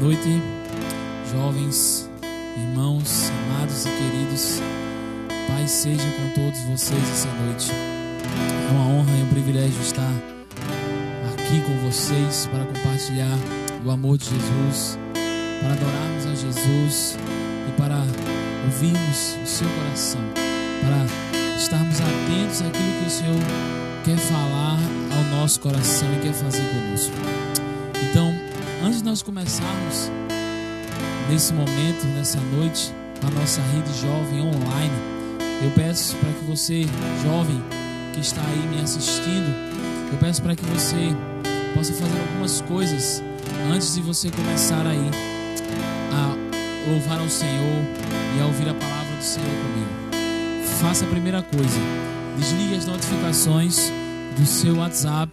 noite, jovens, irmãos, amados e queridos. Pai seja com todos vocês essa noite. É uma honra e um privilégio estar aqui com vocês para compartilhar o amor de Jesus, para adorarmos a Jesus e para ouvirmos o seu coração, para estarmos atentos àquilo que o Senhor quer falar ao nosso coração e quer fazer conosco. Então, antes de nós começarmos nesse momento, nessa noite, a nossa rede jovem online, eu peço para que você, jovem, que está aí me assistindo, eu peço para que você possa fazer algumas coisas antes de você começar aí a louvar ao Senhor e a ouvir a palavra do Senhor comigo. Faça a primeira coisa: desligue as notificações do seu WhatsApp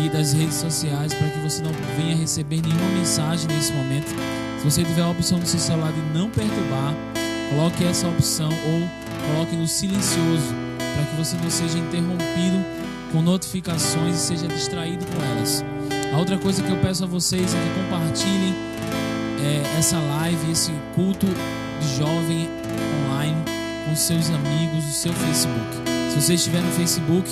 e das redes sociais para que você não venha receber nenhuma mensagem nesse momento. Se você tiver a opção no seu celular de não perturbar, coloque essa opção ou coloque no silencioso para que você não seja interrompido com notificações e seja distraído com elas. A outra coisa que eu peço a vocês é que compartilhem essa live, esse culto de jovem online com seus amigos, o seu Facebook. Se você estiver no Facebook,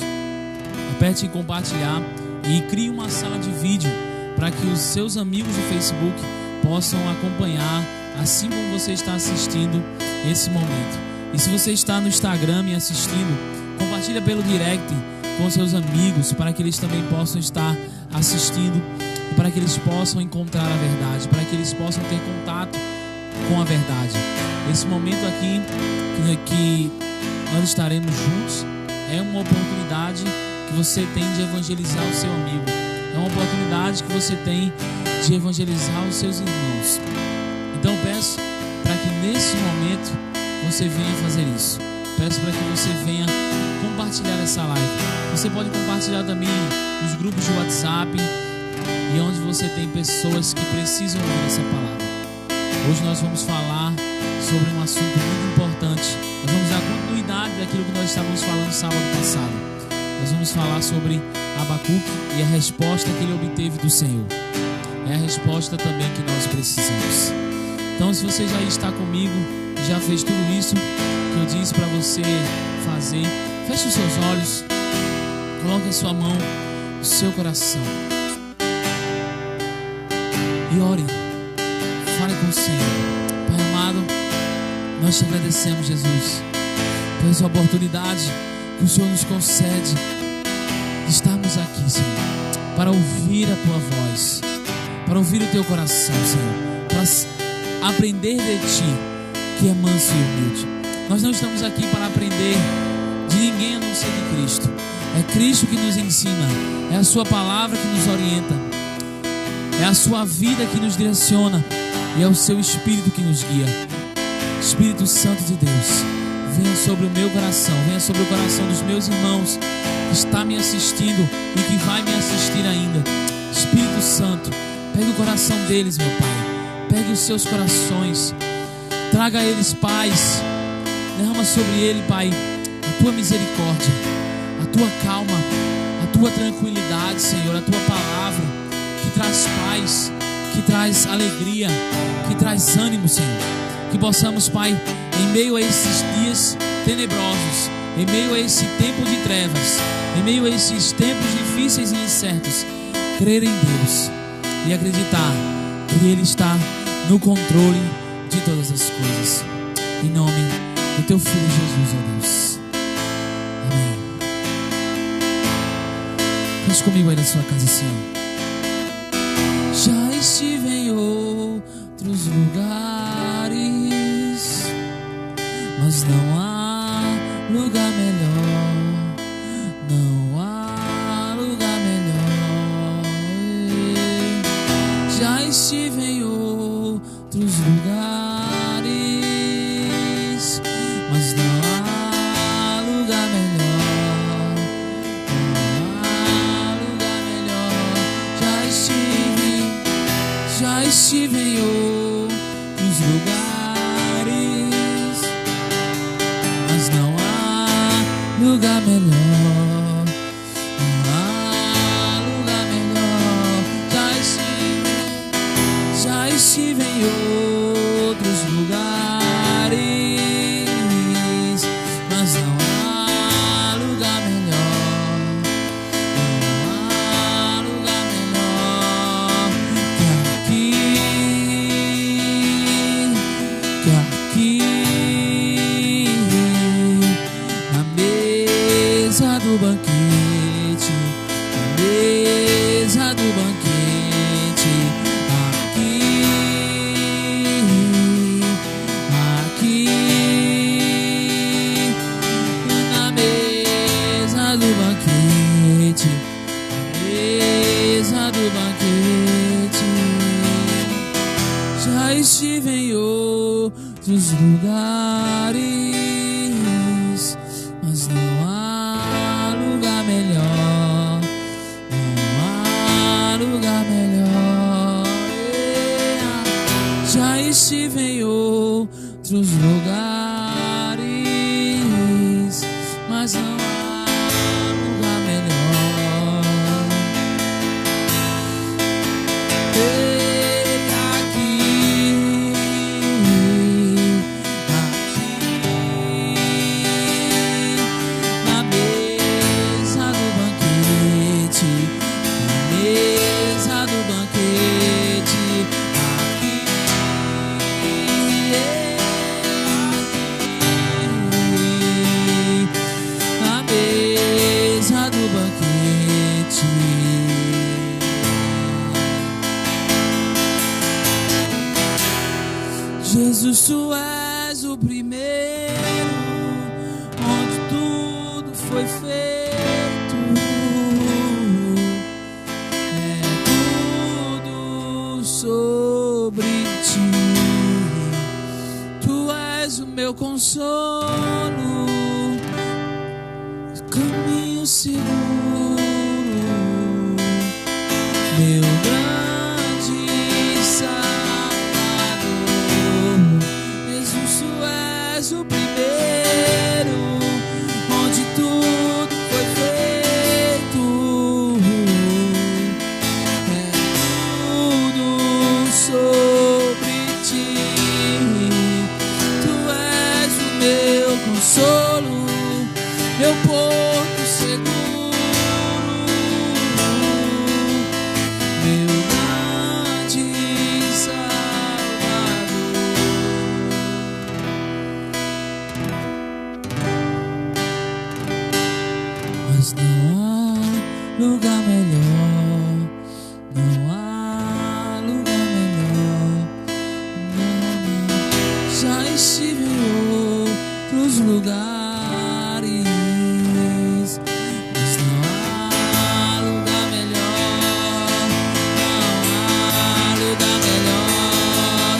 aperte em compartilhar e crie uma sala de vídeo para que os seus amigos do Facebook possam acompanhar assim como você está assistindo esse momento. E se você está no Instagram me assistindo, compartilha pelo direct com seus amigos para que eles também possam estar assistindo e para que eles possam encontrar a verdade, para que eles possam ter contato com a verdade. Esse momento aqui que nós estaremos juntos é uma oportunidade que você tem de evangelizar o seu amigo. É uma oportunidade que você tem de evangelizar os seus irmãos. Então peço para que nesse momento você venha fazer isso. Peço para que você venha compartilhar essa live. Você pode compartilhar também nos grupos de WhatsApp e onde você tem pessoas que precisam ouvir essa palavra. Hoje nós vamos falar sobre um assunto muito importante. Nós vamos dar continuidade daquilo que nós estávamos falando sábado passado. Nós vamos falar sobre Abacuque e a resposta que ele obteve do Senhor. É a resposta também que nós precisamos. Então, se você já está comigo, já fez tudo isso que eu disse para você fazer, feche os seus olhos, coloque a sua mão no seu coração e ore. Fale com o Senhor. Pai amado, nós te agradecemos, Jesus, por essa oportunidade que o Senhor nos concede de estarmos aqui, Senhor, para ouvir a tua voz, para ouvir o teu coração, Senhor, para aprender de ti, que é manso e humilde. Nós não estamos aqui para aprender de ninguém a não ser de Cristo. É Cristo que nos ensina, é a sua palavra que nos orienta, é a sua vida que nos direciona e é o seu Espírito que nos guia. Espírito Santo de Deus, venha sobre o meu coração, venha sobre o coração dos meus irmãos que está me assistindo e que vai me assistir ainda. Espírito Santo, pegue o coração deles, meu Pai, pegue os seus corações, traga a eles paz, derrama sobre ele, Pai, a tua misericórdia, a tua calma, a tua tranquilidade, Senhor, a tua palavra que traz paz, que traz alegria, que traz ânimo, Senhor. Que possamos, Pai, em meio a esses dias tenebrosos, em meio a esse tempo de trevas, em meio a esses tempos difíceis e incertos, crer em Deus e acreditar que Ele está no controle de todas as coisas. Em nome do teu Filho Jesus, ó Deus. Amém. Cante comigo aí na sua casa, Senhor. Já estive em outros lugares, mas não há lugar melhor, não há lugar melhor. Já estive em outros lugares, mas não há lugar melhor, não há lugar melhor. Já estive em outros lugares, mas não há lugar melhor, não há lugar melhor. Já do banquete, na mesa do banquete, aqui, aqui, na mesa do banquete, na mesa do banquete. Já estive em outros lugares, mas não há lugar melhor, não há lugar melhor. Já estive em outros lugares, mas não há lugar melhor. Jesus, tu és o primeiro, onde tudo foi feito, é tudo sobre ti. Tu és o meu consolo, caminho seguro, meu grande Salvador. Jesus, tu és o primeiro, onde tudo foi feito, é tudo sobre ti. Tu és o meu consolo, meu porto seguro, meu grande Salvador. Mas não há lugar melhor, não há lugar melhor, não. Já estive em outros lugares, mas não há lugar melhor, não há lugar melhor.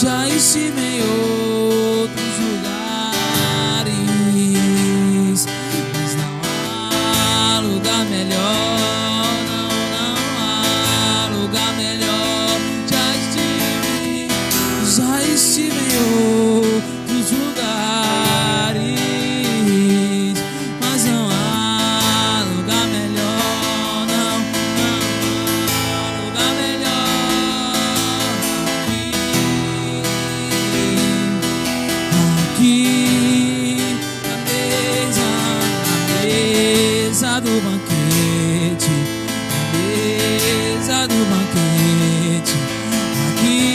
Já estive em outros lugares, mas não há lugar melhor, não há lugar melhor. Já estive em outros lugares, mas não há lugar melhor, não há lugar melhor. Aqui, na mesa do banquete, na mesa do banquete, aqui.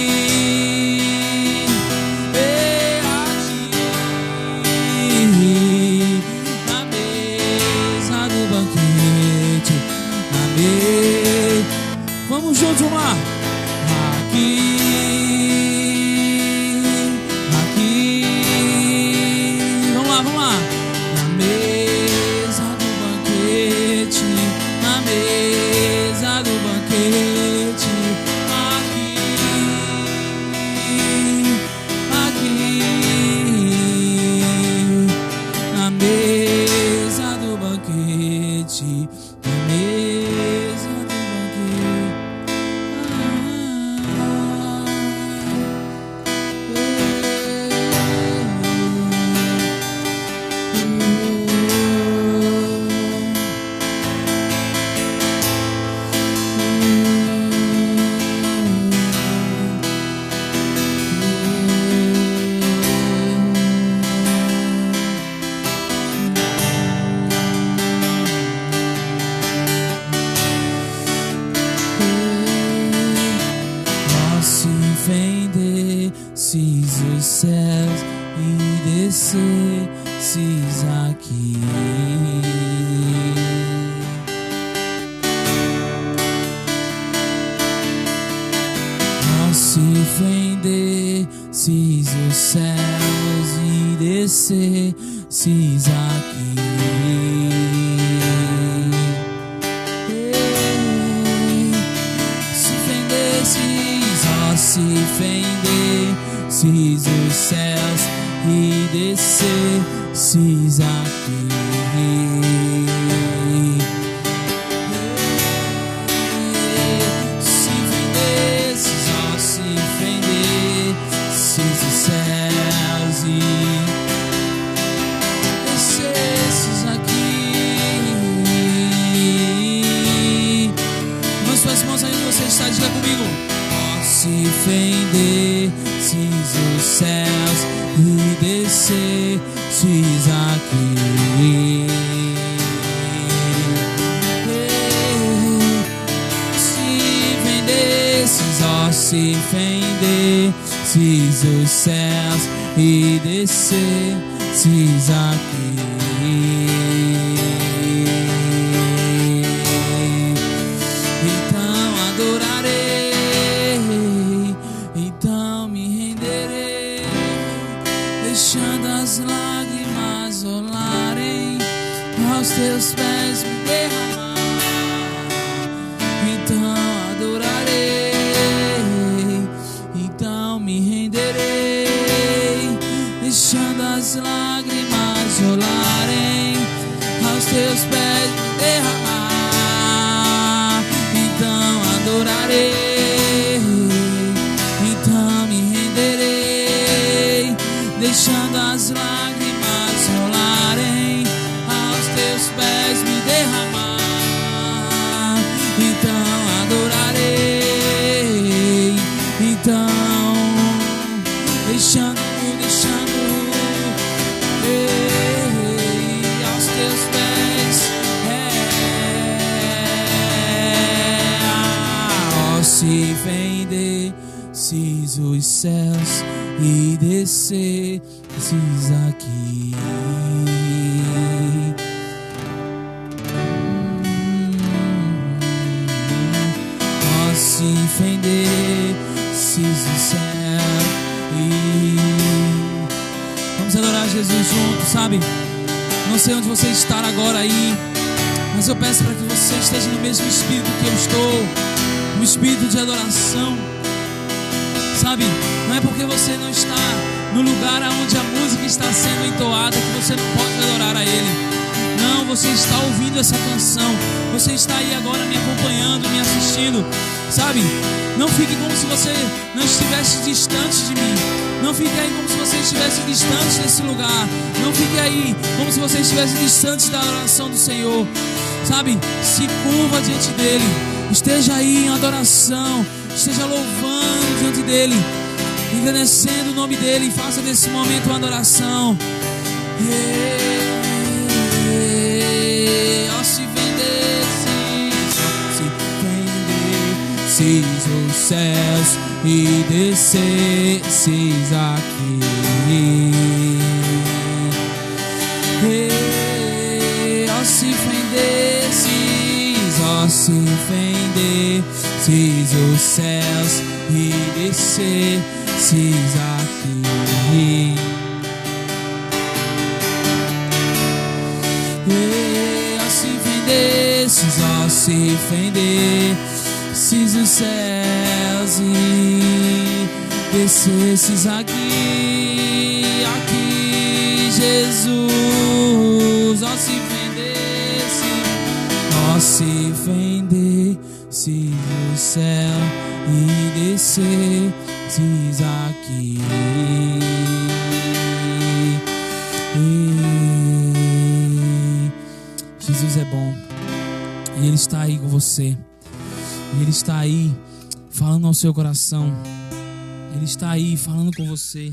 Vamos juntos, vamos lá. Aqui, aqui, vamos lá, vamos lá. Na mesa do banquete, na mesa do banquete, os céus e descesses aqui. Então adorarei, então me renderei, deixando as lágrimas rolarem, aos teus pés me derramar. Então adorarei, então me renderei, deixando as lágrimas rolarem, aos teus pés me derramar. Então adorarei, então me renderei, deixando as lágrimas rolarem, aos teus pés me derramar. Então adorarei, então deixando aos teus pés, se fendesses os céus e descesses aqui. Se fendesses o céu e... Vamos adorar Jesus juntos, sabe? Não sei onde você está agora aí, mas eu peço para que você esteja no mesmo espírito que eu estou, um espírito de adoração, sabe? Não é porque você não está no lugar onde a música está sendo entoada que você não pode adorar a Ele. Não, você está ouvindo essa canção, você está aí agora me acompanhando, me assistindo, sabe? Não fique como se você não estivesse distante de mim. Não fique aí como se você estivesse distante desse lugar. Não fique aí como se você estivesse distante da adoração do Senhor, sabe? Se curva diante dEle, esteja aí em adoração, esteja louvando diante dEle, engrandecendo o nome dEle, e faça desse momento uma adoração. Os céus e descesses aqui. Se fendesses os céus e descesses aqui. Se fendesses os céus e descesses aqui, Jesus, se fendesses o céu e descesses aqui. Jesus é bom e Ele está aí com você. Ele está aí falando ao seu coração. Ele está aí falando com você.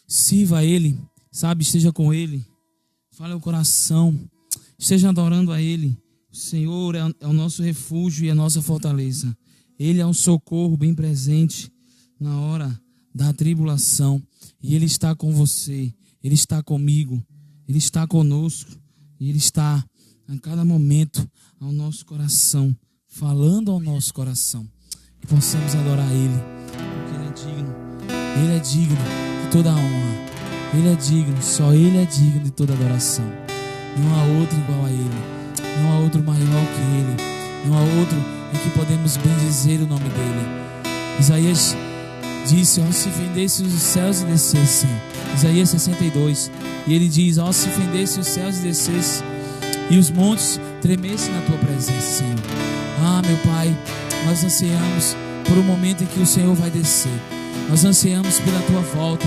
Sirva a Ele, sabe? Esteja com Ele. Fale ao coração. Esteja adorando a Ele. O Senhor é o nosso refúgio e a nossa fortaleza. Ele é um socorro bem presente na hora da tribulação. E Ele está com você. Ele está comigo. Ele está conosco. E Ele está a cada momento ao nosso coração, falando ao nosso coração, que possamos adorar Ele, porque Ele é digno. Ele é digno de toda a honra. Ele é digno, só Ele é digno de toda adoração. Não há outro igual a Ele, não há outro maior que Ele, não há outro em que podemos bendizer o nome dEle. Isaías disse: ó, se fendesse os céus e descesse. Isaías 62. E ele diz: ó, se fendesse os céus e descesse, e os montes tremessem na tua presença, Senhor. Ah, meu Pai, nós ansiamos por um momento em que o Senhor vai descer. Nós ansiamos pela tua volta.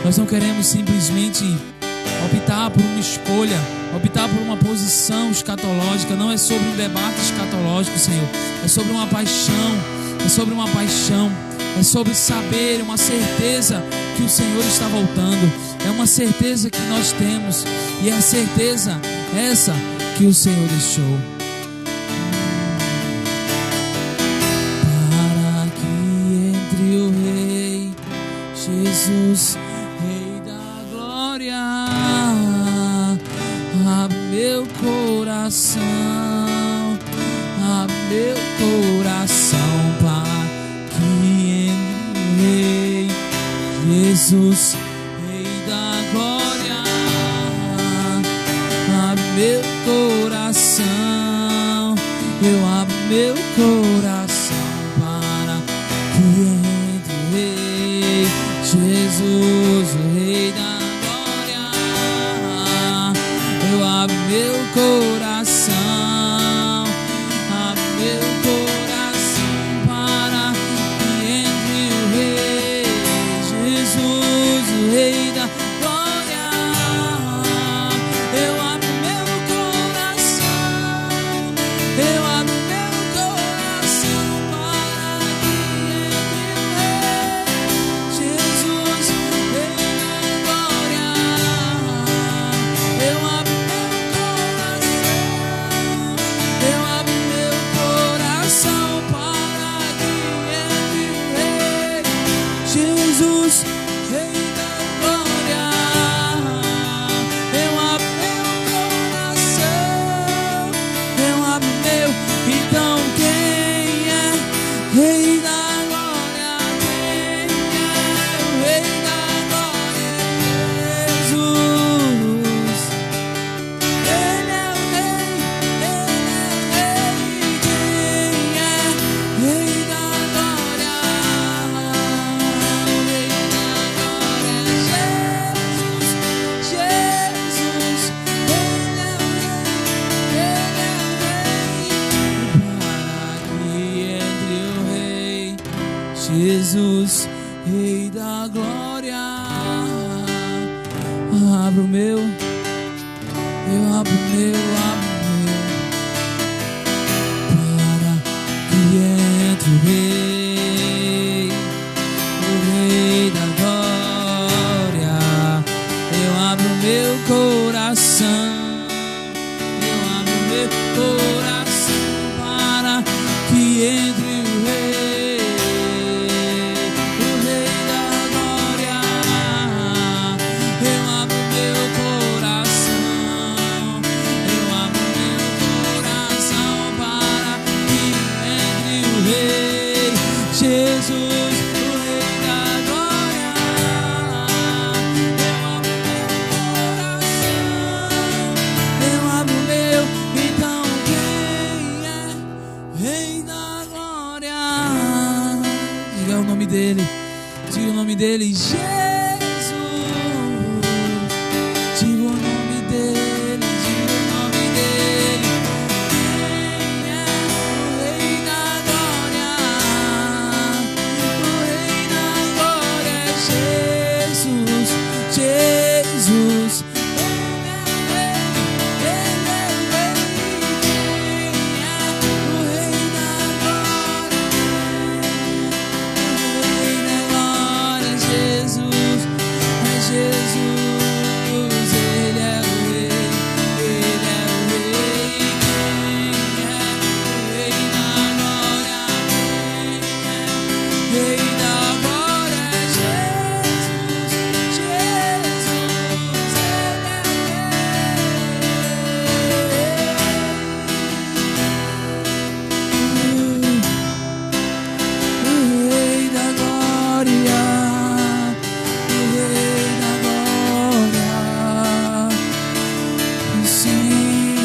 Nós não queremos simplesmente optar por uma escolha, optar por uma posição escatológica. Não é sobre um debate escatológico, Senhor. É sobre uma paixão. É sobre uma paixão. É sobre saber, uma certeza que o Senhor está voltando. É uma certeza que nós temos. E é a certeza essa que o Senhor deixou. Para que entre o Rei Jesus, Rei da glória, abre meu coração, abre meu coração para que entre o Rei. Jesus, Rei da glória, abre meu coração, eu abro meu coração para que entre o Rei. Jesus, o Rei da glória, eu abro meu coração, abro meu coração para que entre o Rei. Jesus, o Rei da glória, eu abro meu coração, eu abro meu coração para que entre o Rei. Jesus, Rei da glória, eu abro meu coração, eu abro meu coração para que entre o Rei. Jesus, Rei da glória, eu abro meu coração, eu abro meu. Então quem é Rei da glória? Quem é o Rei da glória? Jesus, Ele é o Rei, Ele é o Rei. Quem é Rei da glória? O Rei da glória, Jesus, Jesus, Ele é o Rei, Ele é o Rei. Para que entre o Rei. Jesus, Rei da glória, abro o meu, eu abro o meu, para que entre o Rei, o Rei da glória. Eu abro meu coração, eu abro meu coração para que entre o Rei, o Rei da glória. Eu abro meu coração, eu abro meu coração para que entre o Rei. Jesus, o Rei da glória, eu abro meu coração, eu abro meu. Então quem é Rei da glória? Diga o nome dele, diga o nome dele, Jesus. Diga o nome dele, diga o nome dele. Quem é o Rei da glória? O Rei da glória é Jesus, Jesus. Ele é o Rei, Ele é o Rei. Quem é o Rei da glória? O Rei da glória é Jesus, é Jesus. Ele é o Rei, Ele é o Rei. Quem é o Rei da glória? Quem é o Rei da glória é Jesus, Jesus. Ele é o Rei da glória, o Rei da glória. Sim,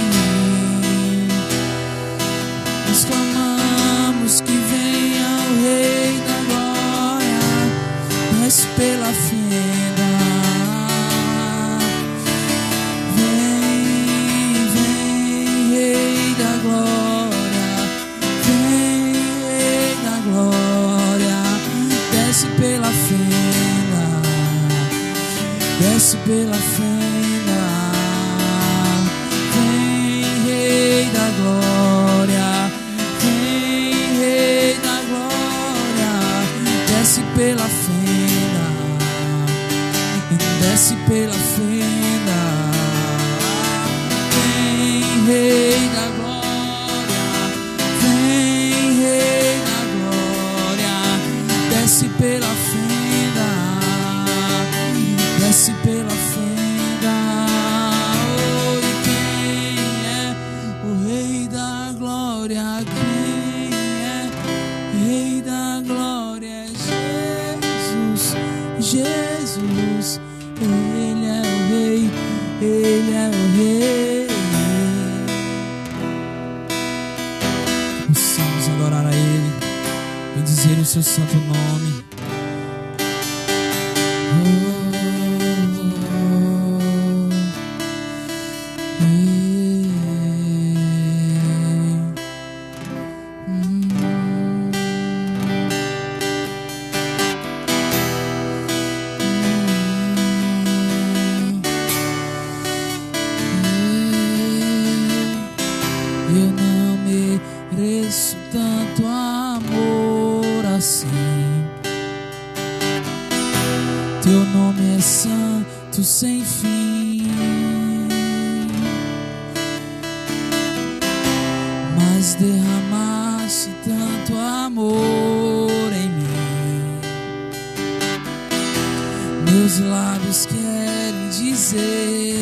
nós clamamos que venha o Rei da glória, desce pela fenda. Vem, vem, Rei da glória, vem, Rei da glória, desce pela fenda, desce pela fenda. Vem, Rei da glória, vem, Rei da glória, desce pela fenda, desce pela fenda. Vem, Rei da glória, vem, Rei da glória, desce pela fenda. seu santo nome. Eu não mereço tanto amor assim. Teu nome é santo sem fim, mas derramaste tanto amor em mim. Meus lábios querem dizer: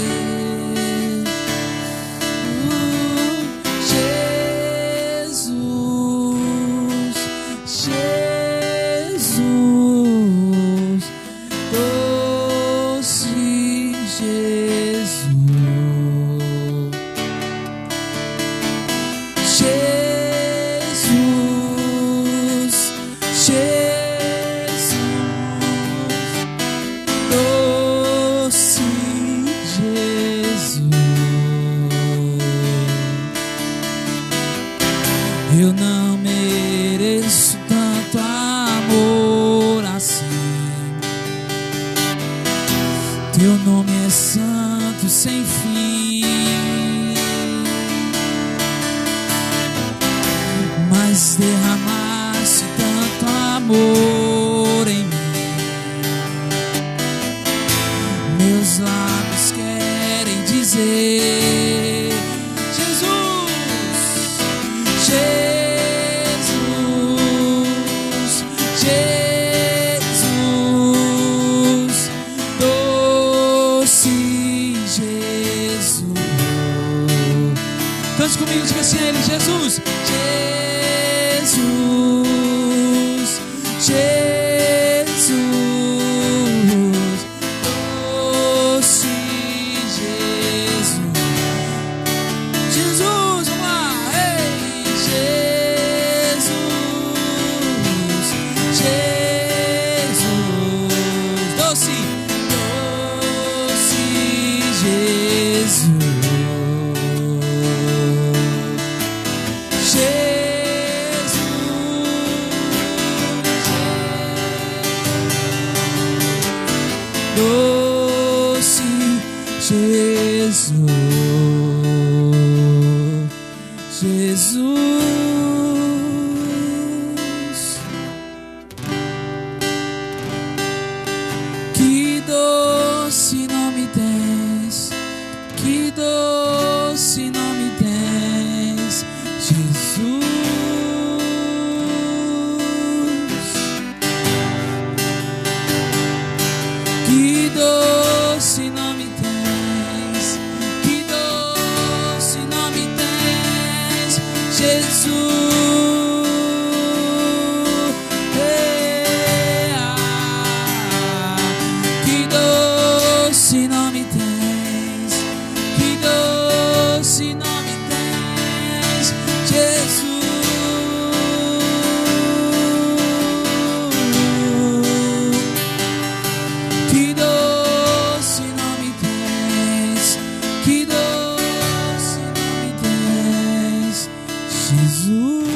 eu não mereço tanto amor assim. Teu nome é santo sem fim, mas derramaste tanto amor em mim. Meus lábios querem dizer: Jesus, Jesus, Jesus, doce Jesus. Cante comigo, diga assim a ele: Jesus, Jesus, Jesus, doce Jesus. Jesus, vamos lá, ei, Jesus, Jesus, doce, doce Jesus. Doce Jesus, Jesus, que doce nome tens, que doce nome tens, Jesus. Que doce nome tens, que doce nome tens, Jesus. Que doce nome tens, que doce nome tens, Jesus. Que doce nome tens, que doce nome tens, Jesus.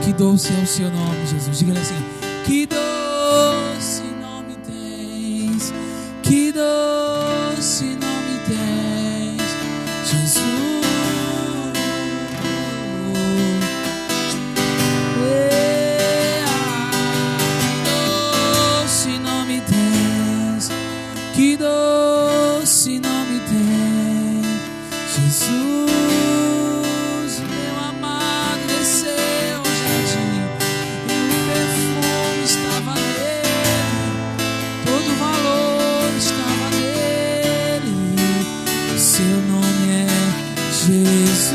Que doce é o seu nome, Jesus. Diga assim: que doce nome tens, que doce nome tens, Jesus. Que doce nome tem, Jesus. Meu amado desceu ao jardim e o perfume estava nele, todo o valor estava nele. O seu nome é Jesus.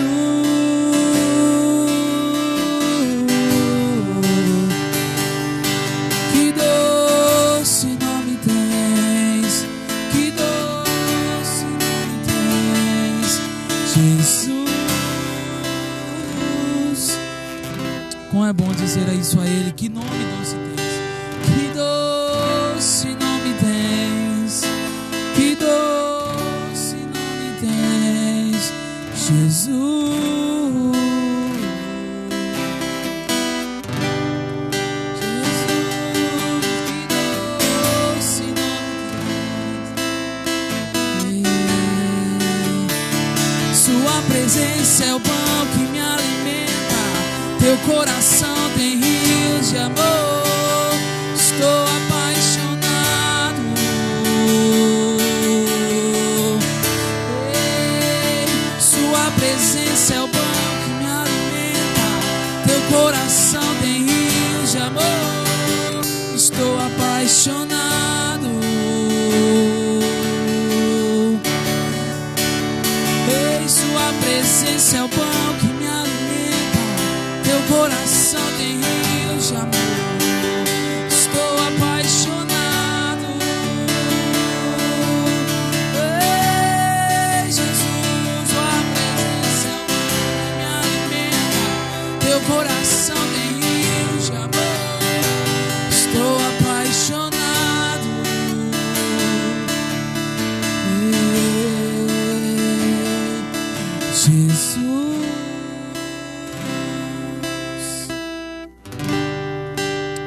Que doce nome tens, que doce nome tens, Jesus. Como é bom dizer isso a Ele. Que nome doce tens. Que doce nome tens. Que doce nome tens, Jesus. Sua presença é o pão que me alimenta. Teu coração tem rios de amor. Estou apaixonado. Sua presença é o pão que me alimenta. Teu coração tem rios de amor. Estou apaixonado. Sua presença é o pão que me alimenta. Teu coração tem rios de amor. Estou apaixonado. Ei, Jesus, sua presença é o pão que me alimenta. Teu coração tem rios de amor. Estou apaixonado. Jesus.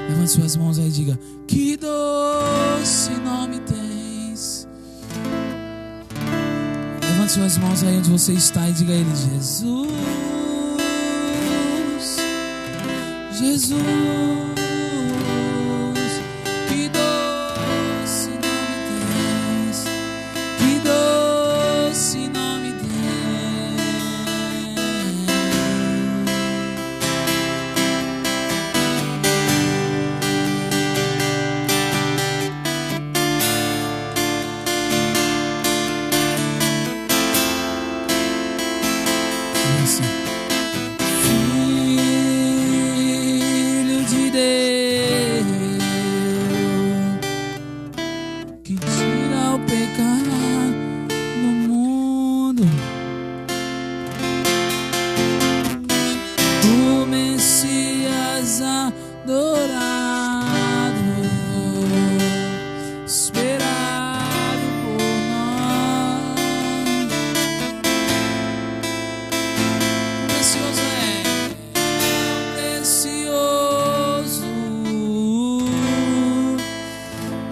Levante suas mãos aí e diga: que doce nome tens. Levante suas mãos aí onde você está e diga a Ele: Jesus, Jesus. Que doce nome tens. Que doce nome tens. Filho de Deus, que tira o pecado do mundo, o Messias adorado, esperado por nós. Precioso precioso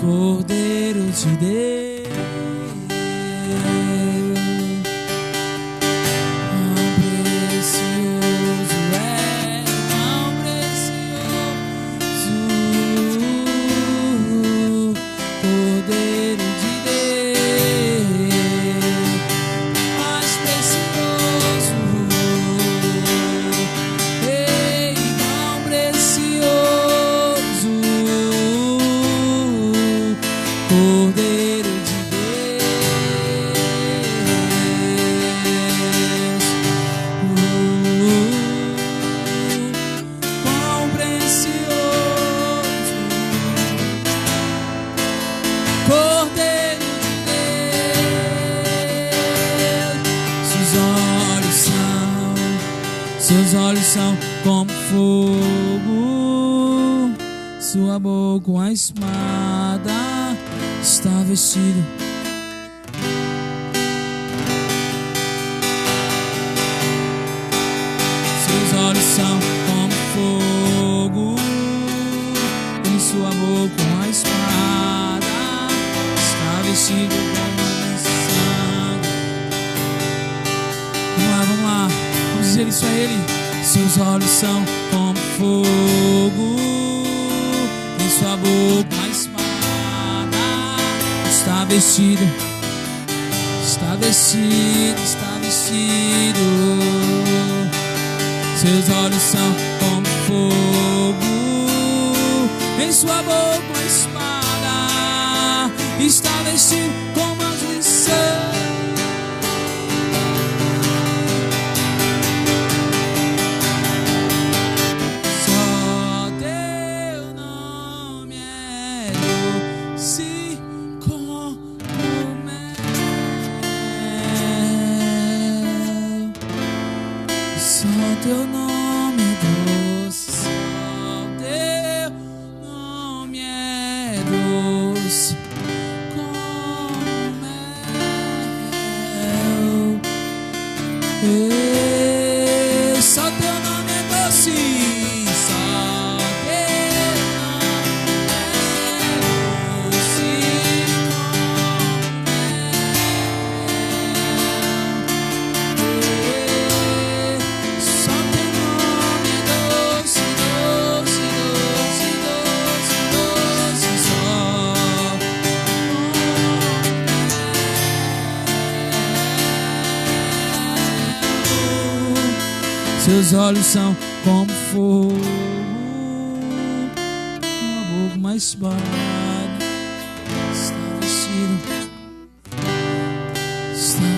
Cordeiro de Deus, tão precioso tão precioso Cordeiro de Deus, mais precioso. Cordeiro de Deus, quão precioso, Cordeiro de Deus. Seus olhos são como fogo, sua boca uma espada, está vestido. Seus olhos são como fogo, em sua boca uma espada, está vestido como sangue. Vamos lá, vamos dizer isso a Ele. Seus olhos são como fogo, em sua boca uma espada, está vestido, está vestido, está vestido. Seus olhos são como fogo, em sua boca uma espada, está vestido como anjo de sangue. Teu nome é doce, Seus olhos são como fogo, uma boca mais espada. Está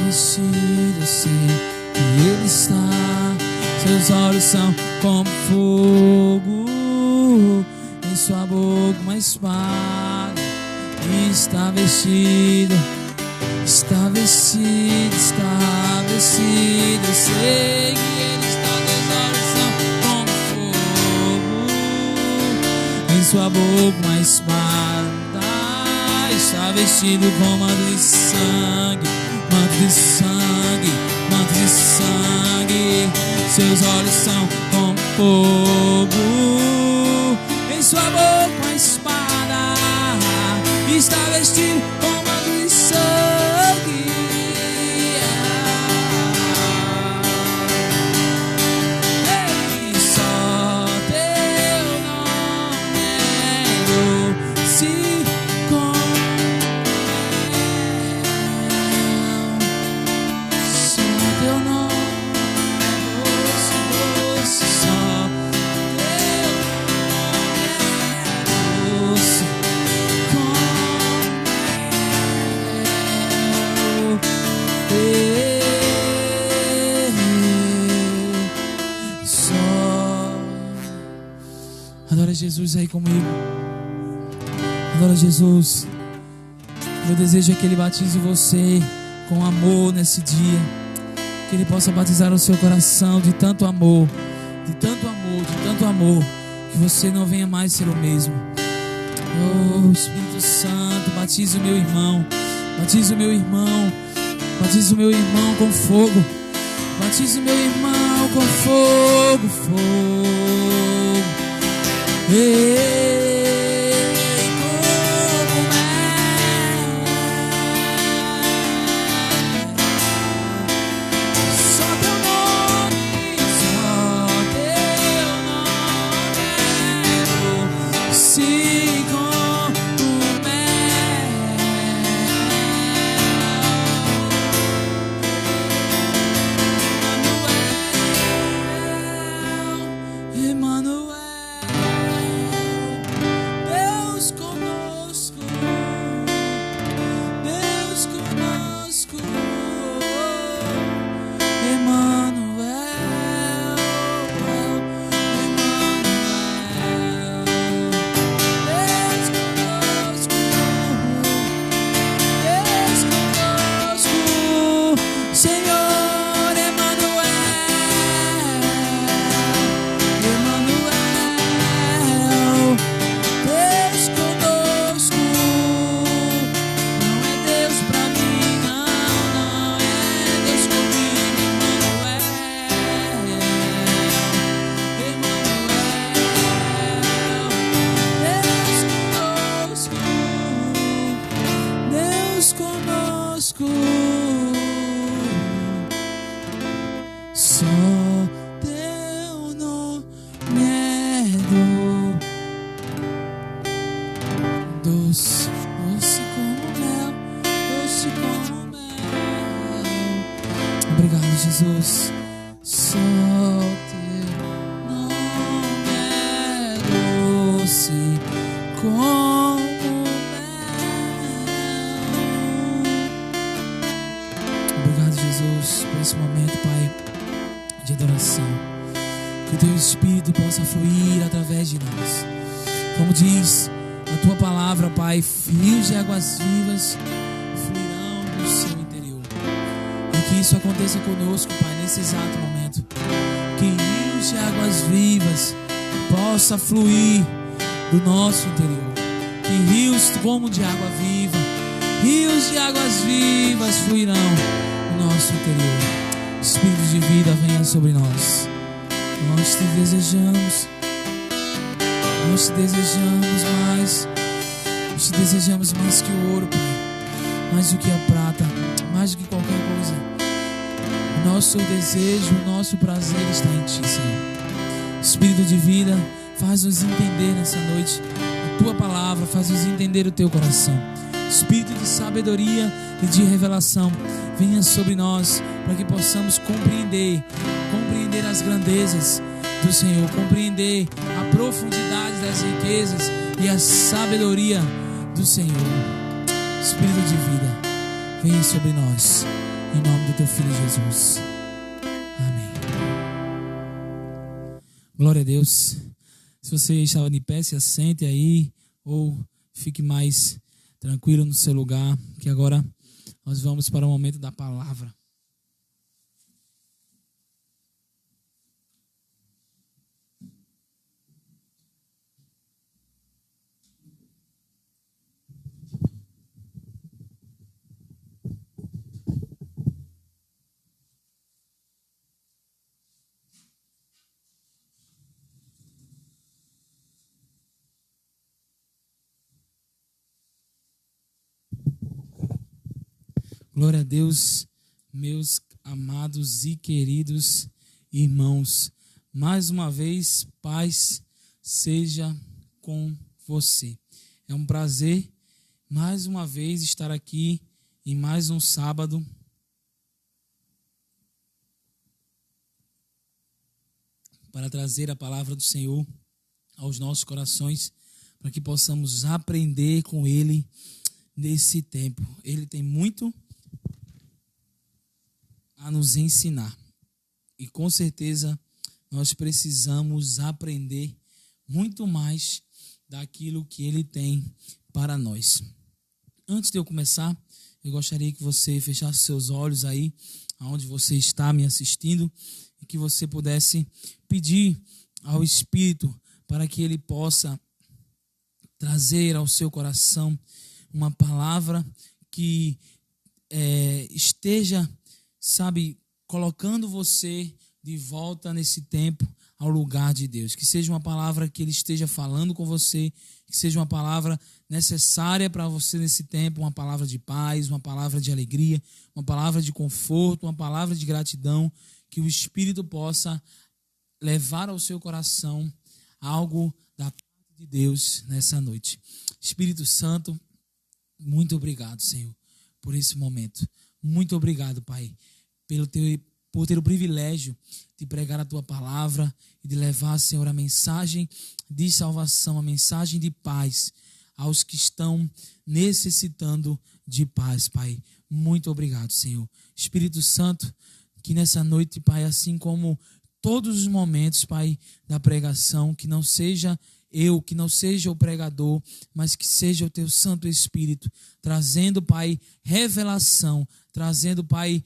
vestido assim que Ele está. Seus olhos são como fogo, em sua boca uma espada. Está vestido. Eu sei que Ele está. Seus olhos são como fogo, em sua boca uma espada. Está vestido com manto de sangue, manto de sangue, manto de sangue. Seus olhos são como fogo, em sua boca uma espada. Está vestido com manto de sangue. Ei, só teu nome é doce como mel. Só teu nome é doce, só teu nome é doce como Adora Jesus aí comigo. Adora Jesus. Meu desejo é que Ele batize você com amor nesse dia. Que Ele possa batizar o seu coração de tanto amor, de tanto amor, de tanto amor, que você não venha mais ser o mesmo. Oh, Espírito Santo, batize o meu irmão. Batize o meu irmão. Batize o meu irmão com fogo. Batize o meu irmão com fogo, fogo. Ei, como mel. Só teu nome é doce como mel. Emmanuel, Deus conosco, Deus conosco. Emmanuel, Deus conosco, Deus conosco. Senhor Emmanuel, Deus conosco. Não é Deus pra mim, não é Deus comigo. Emmanuel, Deus conosco, só teu nome é doce, doce como mel, doce como mel. Obrigado, Jesus. Só teu nome é doce como mel. Obrigado, Jesus, por esse momento, Pai, de adoração. Que o Teu Espírito possa fluir através de nós. Como diz a Tua palavra, Pai, rios de águas vivas fluirão no seu interior. E que isso aconteça conosco, Pai, nesse exato momento. Que rios de águas vivas possa fluir do nosso interior. Que rios como de água viva, rios de águas vivas fluirão no nosso interior. Espírito de vida, venha sobre nós. Nós te desejamos. Nós te desejamos mais. Nós te desejamos mais que o ouro, Pai. Mais do que a prata. Mais do que qualquer coisa. O nosso desejo, o nosso prazer está em Ti, Senhor. Espírito de vida, faz-nos entender nessa noite a Tua palavra. Faz-nos entender o Teu coração. Espírito de sabedoria e de revelação, venha sobre nós para que possamos compreender as grandezas do Senhor, compreender a profundidade das riquezas e a sabedoria do Senhor. Espírito de vida, venha sobre nós, em nome do teu Filho Jesus. Amém. Glória a Deus. Se você estava de pé, se assente aí, ou fique mais tranquilo no seu lugar, que agora nós vamos para o momento da palavra. Glória a Deus, meus amados e queridos irmãos. Mais uma vez, paz seja com você. É um prazer, mais uma vez, estar aqui em mais um sábado. Para trazer a palavra do Senhor aos nossos corações, para que possamos aprender com Ele nesse tempo. Ele tem muito a nos ensinar. E com certeza nós precisamos aprender muito mais daquilo que Ele tem para nós. Antes de eu começar, eu gostaria que você fechasse seus olhos aí, aonde você está me assistindo, e que você pudesse pedir ao Espírito para que Ele possa trazer ao seu coração uma palavra que esteja, colocando você de volta nesse tempo ao lugar de Deus. Que seja uma palavra que Ele esteja falando com você, que seja uma palavra necessária para você nesse tempo, uma palavra de paz, uma palavra de alegria, uma palavra de conforto, uma palavra de gratidão, que o Espírito possa levar ao seu coração algo da parte de Deus nessa noite. Espírito Santo, muito obrigado, Senhor, por esse momento. Muito obrigado, Pai, por ter o privilégio de pregar a Tua palavra e de levar, Senhor, a mensagem de salvação, a mensagem de paz aos que estão necessitando de paz, Pai. Muito obrigado, Senhor. Espírito Santo, que nessa noite, Pai, assim como todos os momentos, Pai, da pregação, que não seja eu, que não seja o pregador, mas que seja o Teu Santo Espírito, trazendo, Pai, revelação, trazendo, Pai,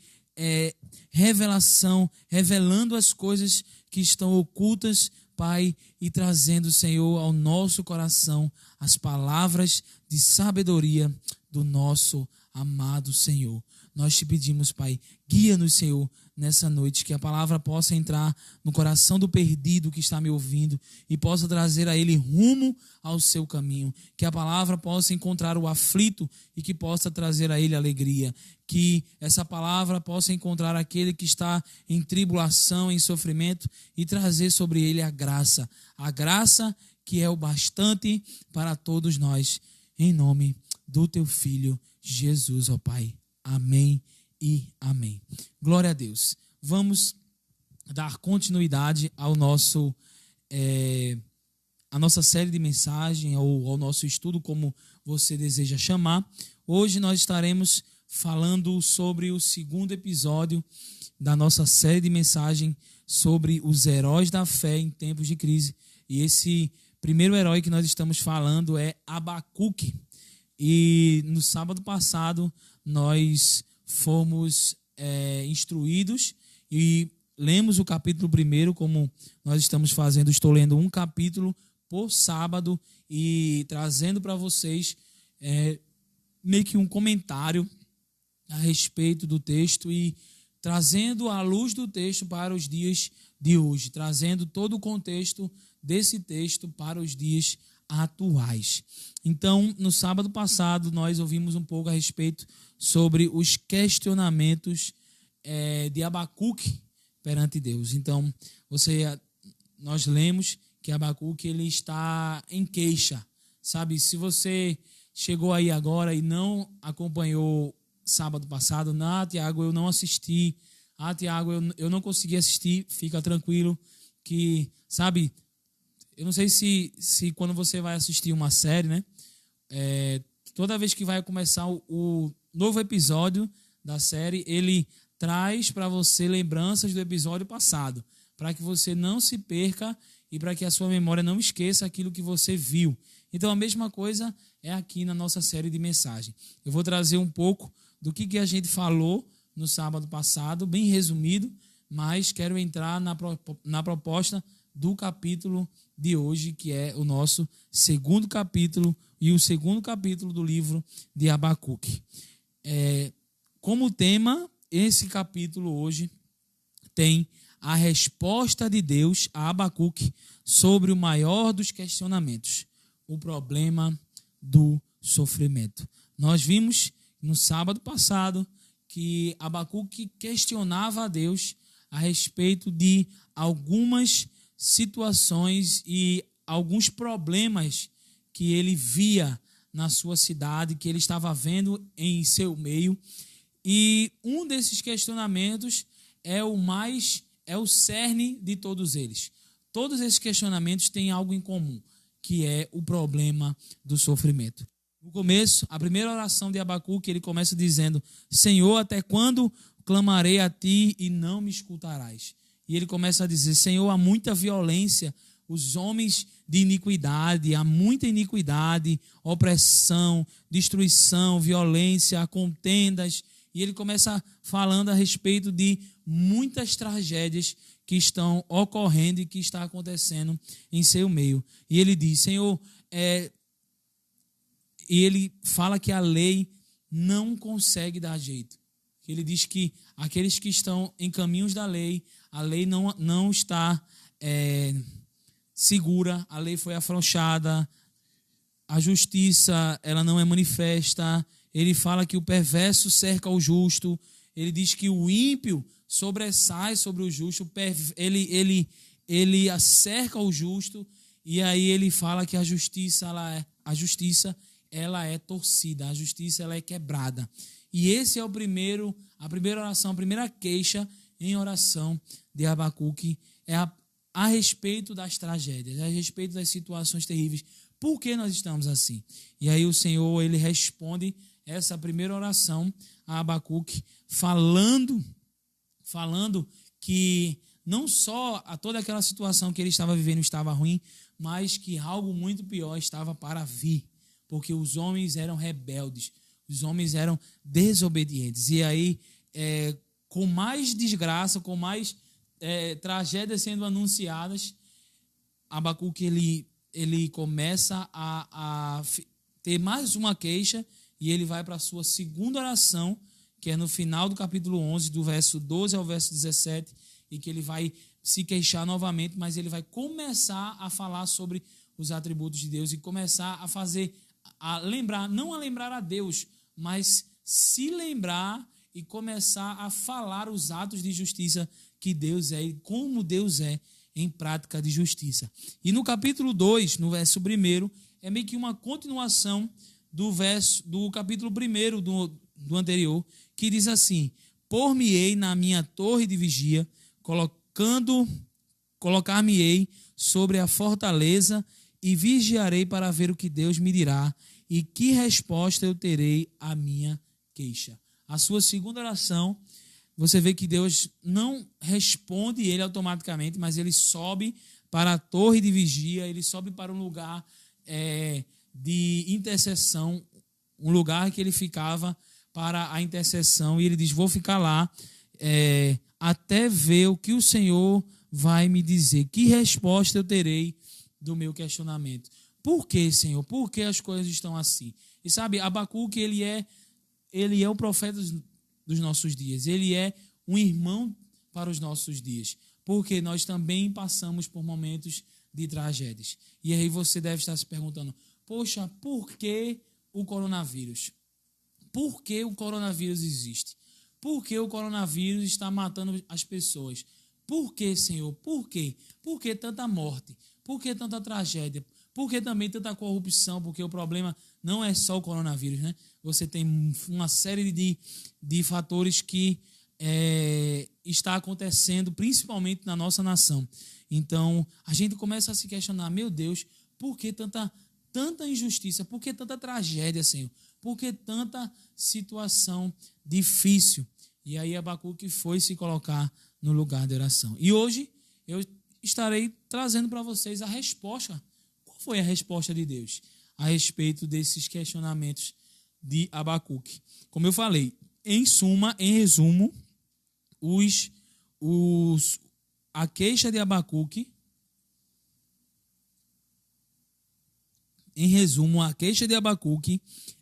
revelação, revelando as coisas que estão ocultas, Pai, e trazendo, Senhor, ao nosso coração as palavras de sabedoria do nosso amado Senhor. Nós te pedimos, Pai, guia-nos, Senhor, nessa noite, que a palavra possa entrar no coração do perdido que está me ouvindo e possa trazer a ele rumo ao seu caminho, que a palavra possa encontrar o aflito e que possa trazer a ele alegria, que essa palavra possa encontrar aquele que está em tribulação, em sofrimento e trazer sobre ele a graça que é o bastante para todos nós, em nome do Teu Filho Jesus, ó Pai. Amém e amém. Glória a Deus. Vamos dar continuidade ao nosso, a nossa série de mensagem, ou ao nosso estudo, como você deseja chamar. Hoje nós estaremos falando sobre o segundo episódio da nossa série de mensagem sobre os heróis da fé em tempos de crise. E esse primeiro herói que nós estamos falando é Abacuque. E no sábado passado nós fomos instruídos e lemos o capítulo 1, como nós estamos fazendo. Estou lendo um capítulo por sábado e trazendo para vocês meio que um comentário a respeito do texto e trazendo a luz do texto para os dias de hoje, trazendo todo o contexto desse texto para os dias atuais. Então, no sábado passado, nós ouvimos um pouco a respeito sobre os questionamentos de Abacuque perante Deus. Então, nós lemos que Abacuque ele está em queixa, sabe? Se você chegou aí agora e não acompanhou sábado passado, Tiago, eu não assisti Tiago, eu não consegui assistir, fica tranquilo, que, sabe, eu não sei se quando você vai assistir uma série, né, toda vez que vai começar o novo episódio da série, ele traz para você lembranças do episódio passado, para que você não se perca e para que a sua memória não esqueça aquilo que você viu. Então, a mesma coisa é aqui na nossa série de mensagem. Eu vou trazer um pouco do que a gente falou no sábado passado, bem resumido, mas quero entrar na proposta do capítulo de hoje, que é o nosso segundo capítulo e o segundo capítulo do livro de Abacuque. Como tema, esse capítulo hoje tem a resposta de Deus a Abacuque sobre o maior dos questionamentos, o problema do sofrimento. Nós vimos no sábado passado que Abacuque questionava a Deus a respeito de algumas situações e alguns problemas que ele via na sua cidade, que ele estava vendo em seu meio. E um desses questionamentos é o cerne de todos eles. Todos esses questionamentos têm algo em comum, que é o problema do sofrimento. No começo, a primeira oração de Abacuque, ele começa dizendo: Senhor, até quando clamarei a ti e não me escutarás? E ele começa a dizer: Senhor, há muita violência, os homens de iniquidade, há muita iniquidade, opressão, destruição, violência, contendas. E ele começa falando a respeito de muitas tragédias que estão ocorrendo e que está acontecendo em seu meio. E ele diz: Senhor, e ele fala que a lei não consegue dar jeito. Ele diz que aqueles que estão em caminhos da lei, a lei não está segura, a lei foi afrouxada, a justiça ela não é manifesta. Ele fala que o perverso cerca o justo. Ele diz que o ímpio sobressai sobre o justo. Ele cerca o justo. E aí ele fala que a justiça ela é torcida, a justiça ela é quebrada. E esse é a primeira oração, a primeira queixa em oração de Abacuque é a respeito das tragédias, a respeito das situações terríveis. Por que nós estamos assim? E aí o Senhor, ele responde essa primeira oração a Abacuque, falando que não só toda aquela situação que ele estava vivendo estava ruim, mas que algo muito pior estava para vir, porque os homens eram rebeldes, os homens eram desobedientes. E aí, com mais desgraça, com mais tragédias sendo anunciadas, Abacuque ele começa a ter mais uma queixa e ele vai para a sua segunda oração, que é no final do capítulo 11, do verso 12 ao verso 17, e que ele vai se queixar novamente, mas ele vai começar a falar sobre os atributos de Deus e começar a lembrar, não a lembrar a Deus, mas se lembrar e começar a falar os atos de justiça que Deus é e como Deus é em prática de justiça. E no capítulo 2, no verso 1, é meio que uma continuação do capítulo 1 do anterior, que diz assim: Por-me-ei na minha torre de vigia, colocar-me-ei sobre a fortaleza e vigiarei para ver o que Deus me dirá e que resposta eu terei à minha queixa. A sua segunda oração, você vê que Deus não responde ele automaticamente, mas ele sobe para a torre de vigia, ele sobe para um lugar de intercessão, um lugar que ele ficava para a intercessão, e ele diz: vou ficar lá até ver o que o Senhor vai me dizer, que resposta eu terei do meu questionamento. Por que, Senhor? Por que as coisas estão assim? E sabe, Abacuque, ele é o profeta dos nossos dias, ele é um irmão para os nossos dias, porque nós também passamos por momentos de tragédias. E aí você deve estar se perguntando: poxa, por que o coronavírus? Por que o coronavírus existe? Por que o coronavírus está matando as pessoas? Por que, Senhor? Por quê? Por que tanta morte? Por que tanta tragédia? Por que também tanta corrupção? Porque o problema não é só o coronavírus, né? Você tem uma série de fatores que está acontecendo, principalmente na nossa nação. Então, a gente começa a se questionar, meu Deus, por que tanta injustiça? Por que tanta tragédia, Senhor? Por que tanta situação difícil? E aí Abacuque foi se colocar no lugar de oração. E hoje eu estarei trazendo para vocês a resposta. Qual foi a resposta de Deus a respeito desses questionamentos de Abacuque? Como eu falei, em suma, em resumo, a queixa de Abacuque,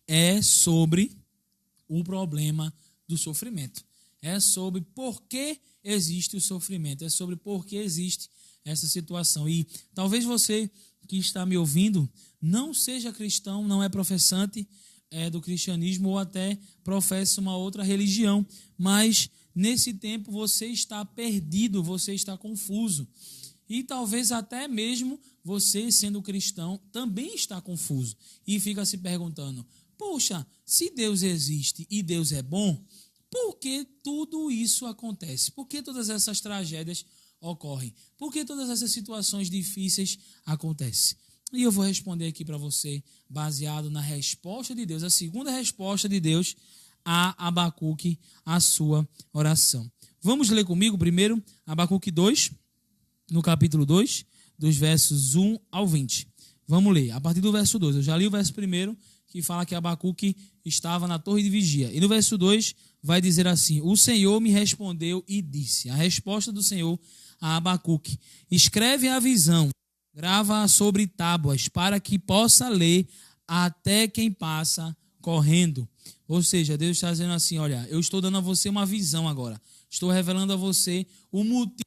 é sobre o problema do sofrimento. É sobre por que existe o sofrimento. É sobre por que existe essa situação. E talvez você que está me ouvindo não seja cristão, não é professante do cristianismo ou até professa uma outra religião, mas nesse tempo você está perdido, você está confuso. E talvez até mesmo você, sendo cristão, também está confuso e fica se perguntando, poxa, se Deus existe e Deus é bom, por que tudo isso acontece? Por que todas essas tragédias ocorrem? Por que todas essas situações difíceis acontecem? E eu vou responder aqui para você, baseado na resposta de Deus, a segunda resposta de Deus a Abacuque, a sua oração. Vamos ler comigo primeiro Abacuque 2, no capítulo 2, dos versos 1 ao 20. Vamos ler, a partir do verso 2. Eu já li o verso 1, que fala que Abacuque estava na torre de vigia. E no verso 2 vai dizer assim, o Senhor me respondeu e disse, a resposta do Senhor a Abacuque, escreve a visão, grava-a sobre tábuas, para que possa ler até quem passa correndo. Ou seja, Deus está dizendo assim, olha, eu estou dando a você uma visão agora. Estou revelando a você o motivo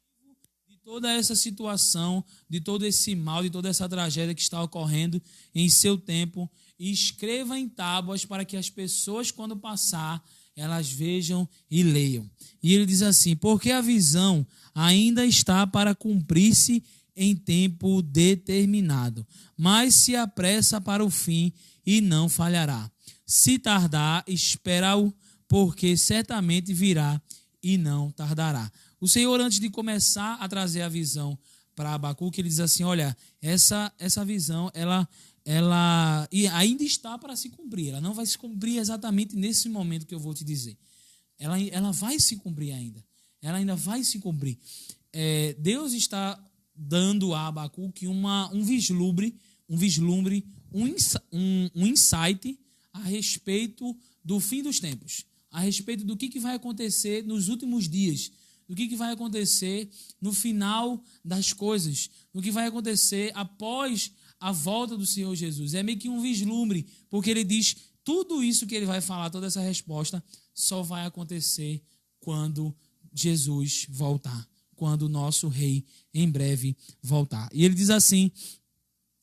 de toda essa situação, de todo esse mal, de toda essa tragédia que está ocorrendo em seu tempo. E escreva em tábuas para que as pessoas, quando passar, elas vejam e leiam. E ele diz assim, porque a visão ainda está para cumprir-se em tempo determinado, mas se apressa para o fim e não falhará. Se tardar, espera-o, porque certamente virá e não tardará. O Senhor, antes de começar a trazer a visão para Abacuque, ele diz assim, olha, essa visão, ela ainda está para se cumprir. Ela não vai se cumprir exatamente nesse momento que eu vou te dizer. Ela vai se cumprir ainda. Ela ainda vai se cumprir. Deus está dando a Abacuque um vislumbre, um insight a respeito do fim dos tempos, a respeito do que vai acontecer nos últimos dias, do que vai acontecer no final das coisas, do que vai acontecer após a volta do Senhor Jesus. É meio que um vislumbre, porque ele diz tudo isso que ele vai falar, toda essa resposta, só vai acontecer quando Jesus voltar, quando o nosso rei em breve voltar. E ele diz assim,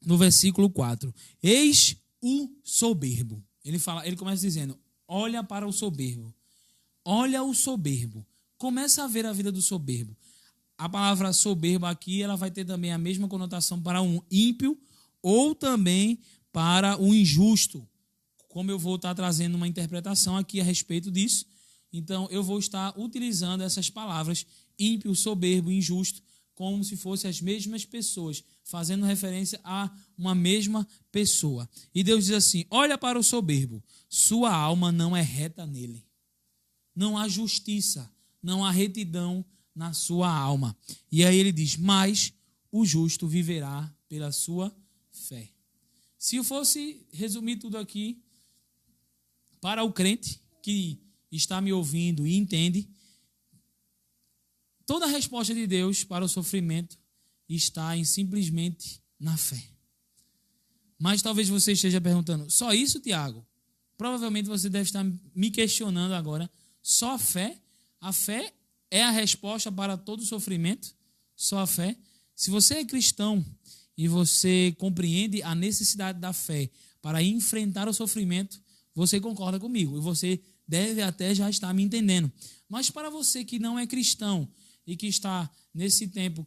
no versículo 4, eis o soberbo. Ele começa dizendo, olha para o soberbo. Olha o soberbo. Começa a ver a vida do soberbo. A palavra soberbo aqui, ela vai ter também a mesma conotação para um ímpio ou também para o injusto. Como eu vou estar trazendo uma interpretação aqui a respeito disso, então eu vou estar utilizando essas palavras, ímpio, soberbo, injusto, como se fossem as mesmas pessoas, fazendo referência a uma mesma pessoa. E Deus diz assim, olha para o soberbo, sua alma não é reta nele. Não há justiça, não há retidão na sua alma. E aí ele diz, mas o justo viverá pela sua fé. Se eu fosse resumir tudo aqui, para o crente que está me ouvindo e entende, toda a resposta de Deus para o sofrimento está simplesmente na fé. Mas talvez você esteja perguntando, só isso, Tiago? Provavelmente você deve estar me questionando agora, só a fé? A fé é a resposta para todo sofrimento? Só a fé? Se você é cristão e você compreende a necessidade da fé para enfrentar o sofrimento, você concorda comigo e você deve até já estar me entendendo. Mas para você que não é cristão e que está nesse tempo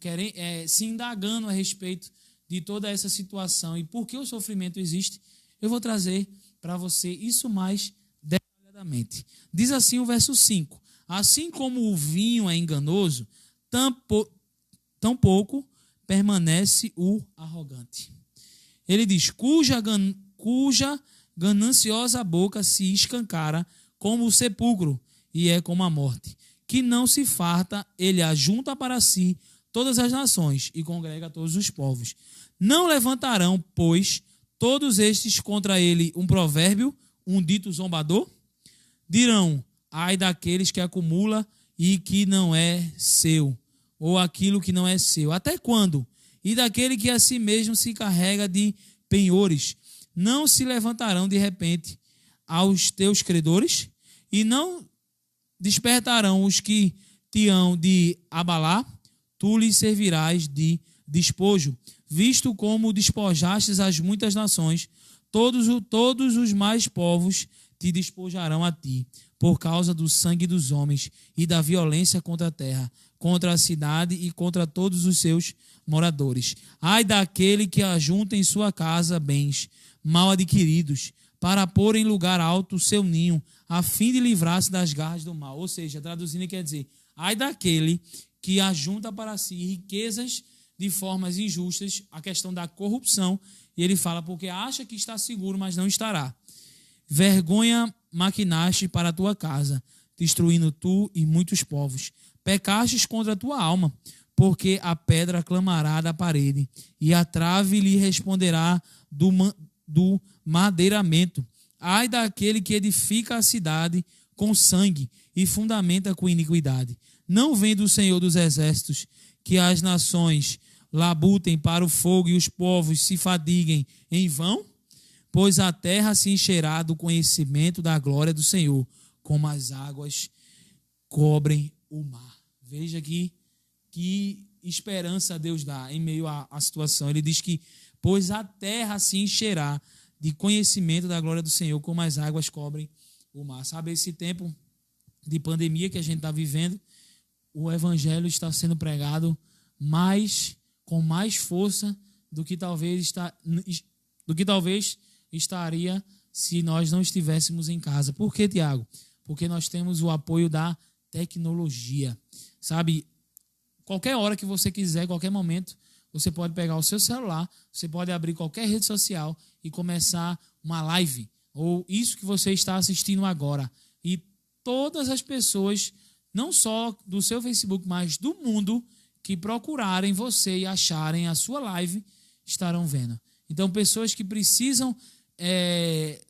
se indagando a respeito de toda essa situação e por que o sofrimento existe, eu vou trazer para você isso mais detalhadamente. Diz assim o verso 5, Assim como o vinho é enganoso, tampouco permanece o arrogante. Ele diz, cuja gananciosa boca se escancara como o sepulcro, e é como a morte. Que não se farta, ele ajunta para si todas as nações e congrega todos os povos. Não levantarão, pois, todos estes contra ele um provérbio, um dito zombador? Dirão, ai daqueles que acumula e que não é seu, ou aquilo que não é seu. Até quando? E daquele que a si mesmo se carrega de penhores. Não se levantarão de repente aos teus credores? E não despertarão os que te hão de abalar? Tu lhes servirás de despojo, visto como despojastes as muitas nações, todos os mais povos te despojarão a ti, por causa do sangue dos homens e da violência contra a terra, contra a cidade e contra todos os seus moradores. Ai daquele que ajunta em sua casa bens mal adquiridos, para pôr em lugar alto o seu ninho, a fim de livrar-se das garras do mal. Ou seja, traduzindo quer dizer, ai daquele que ajunta para si riquezas de formas injustas, a questão da corrupção, e ele fala, porque acha que está seguro, mas não estará. Vergonha maquinaste para a tua casa, destruindo tu e muitos povos. Pecastes contra a tua alma, porque a pedra clamará da parede, e a trave lhe responderá do madeiramento. Ai daquele que edifica a cidade com sangue e fundamenta com iniquidade. Não vem do Senhor dos exércitos que as nações labutem para o fogo e os povos se fadiguem em vão? Pois a terra se encherá do conhecimento da glória do Senhor, como as águas cobrem o mar. Veja aqui que esperança Deus dá em meio à situação. Ele diz que, pois a terra se encherá de conhecimento da glória do Senhor, como as águas cobrem o mar. Sabe, esse tempo de pandemia que a gente está vivendo, o evangelho está sendo pregado com mais força do que talvez estaria se nós não estivéssemos em casa. Por quê, Tiago? Porque nós temos o apoio da tecnologia. Sabe, qualquer hora que você quiser, qualquer momento, você pode pegar o seu celular, você pode abrir qualquer rede social e começar uma live, ou isso que você está assistindo agora. E todas as pessoas, não só do seu Facebook, mas do mundo, que procurarem você e acharem a sua live, estarão vendo. Então, pessoas que precisam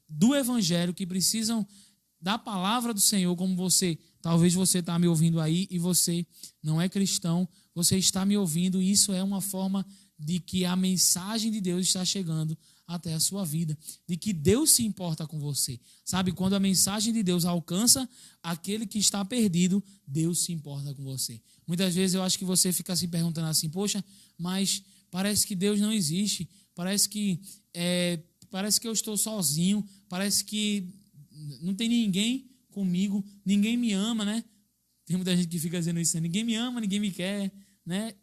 do evangelho, que precisam da palavra do Senhor, como você, talvez você está me ouvindo aí e você não é cristão, você está me ouvindo, e isso é uma forma de que a mensagem de Deus está chegando até a sua vida, de que Deus se importa com você. Sabe, quando a mensagem de Deus alcança aquele que está perdido, Deus se importa com você. Muitas vezes eu acho que você fica se perguntando assim, poxa, mas parece que Deus não existe, parece que eu estou sozinho, parece que não tem ninguém comigo, ninguém me ama, né? Tem muita gente que fica dizendo isso, né? Ninguém me ama, ninguém me quer, né?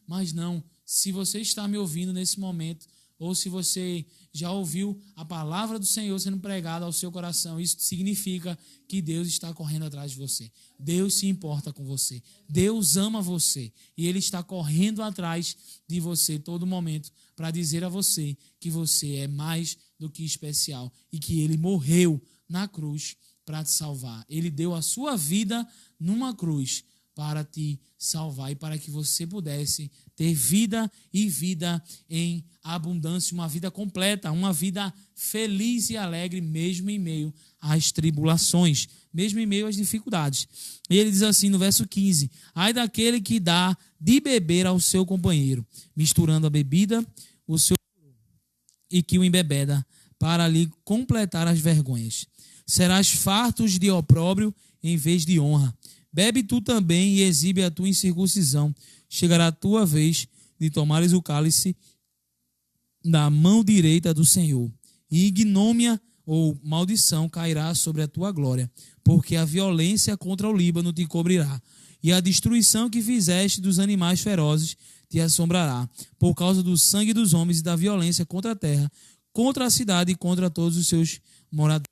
Mas não, se você está me ouvindo nesse momento, ou se você já ouviu a palavra do Senhor sendo pregada ao seu coração, isso significa que Deus está correndo atrás de você. Deus se importa com você. Deus ama você. E Ele está correndo atrás de você todo momento para dizer a você que você é mais do que especial e que Ele morreu na cruz para te salvar. Ele deu a sua vida numa cruz para te salvar e para que você pudesse ter vida e vida em abundância, uma vida completa, uma vida feliz e alegre, mesmo em meio às tribulações, mesmo em meio às dificuldades. E ele diz assim no verso 15, ai daquele que dá de beber ao seu companheiro, misturando a bebida e que o embebeda, para lhe completar as vergonhas. Serás fartos de opróbrio em vez de honra. Bebe tu também e exibe a tua incircuncisão. Chegará a tua vez de tomares o cálice da mão direita do Senhor. E ignômia ou maldição cairá sobre a tua glória, porque a violência contra o Líbano te cobrirá, e a destruição que fizeste dos animais ferozes te assombrará, por causa do sangue dos homens e da violência contra a terra, contra a cidade e contra todos os seus moradores.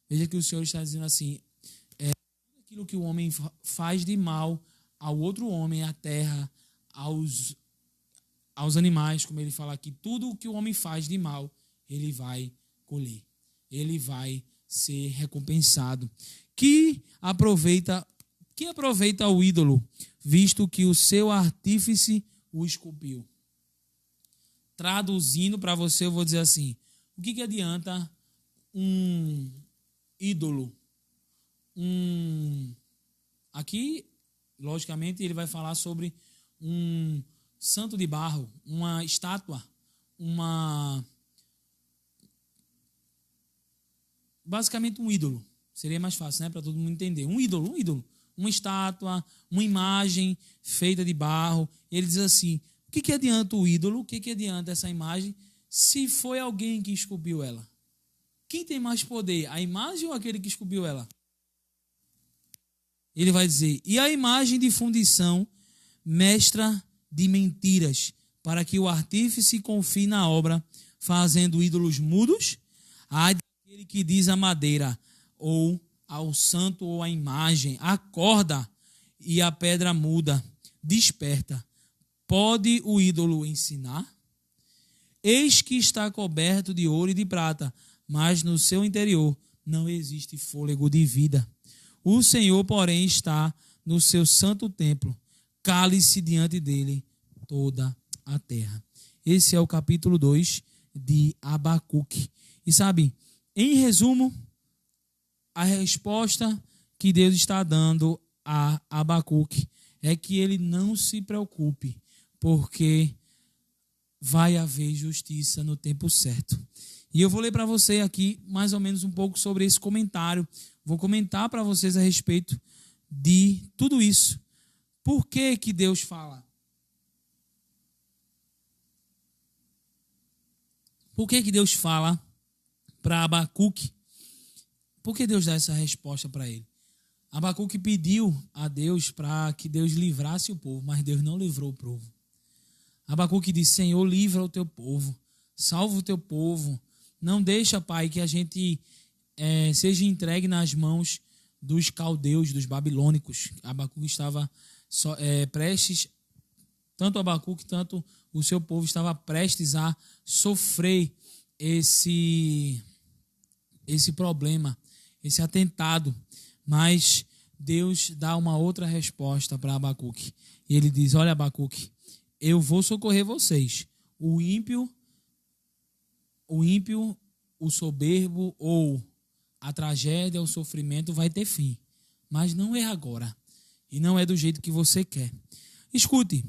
Veja que o Senhor está dizendo assim, aquilo que o homem faz de mal ao outro homem, à terra, aos animais, como ele fala aqui, tudo o que o homem faz de mal, ele vai colher. Ele vai ser recompensado. Que aproveita o ídolo, visto que o seu artífice o esculpiu. Traduzindo para você, eu vou dizer assim: o que adianta um ídolo? Aqui, logicamente, ele vai falar sobre um santo de barro, uma estátua, basicamente um ídolo. Seria mais fácil, né, para todo mundo entender. Um ídolo. Uma estátua, uma imagem feita de barro. Ele diz assim: o que adianta o ídolo? O que adianta essa imagem se foi alguém que esculpiu ela? Quem tem mais poder, a imagem ou aquele que esculpiu ela? Ele vai dizer: e a imagem de fundição, mestra de mentiras, para que o artífice confie na obra, fazendo ídolos mudos, há daquele que diz a madeira, ou ao santo ou à imagem, acorda, e a pedra muda, desperta. Pode o ídolo ensinar? Eis que está coberto de ouro e de prata, mas no seu interior não existe fôlego de vida. O Senhor, porém, está no seu santo templo, cale-se diante dele toda a terra. Esse é o capítulo 2 de Abacuque. E sabe, em resumo, a resposta que Deus está dando a Abacuque é que ele não se preocupe, porque vai haver justiça no tempo certo. E eu vou ler para você aqui mais ou menos um pouco sobre esse comentário. Vou comentar para vocês a respeito de tudo isso. Por que Deus fala? Por que Deus fala para Abacuque? Por que Deus dá essa resposta para ele? Abacuque pediu a Deus para que Deus livrasse o povo, mas Deus não livrou o povo. Abacuque disse: Senhor, livra o teu povo, salva o teu povo. Não deixa, Pai, que a gente seja entregue nas mãos dos caldeus, dos babilônicos. Abacuque estava prestes, tanto Abacuque, tanto o seu povo estava prestes a sofrer esse problema, esse atentado. Mas Deus dá uma outra resposta para Abacuque. E ele diz: olha, Abacuque, eu vou socorrer vocês. O ímpio, o soberbo ou a tragédia, o sofrimento vai ter fim. Mas não é agora. E não é do jeito que você quer. Escute,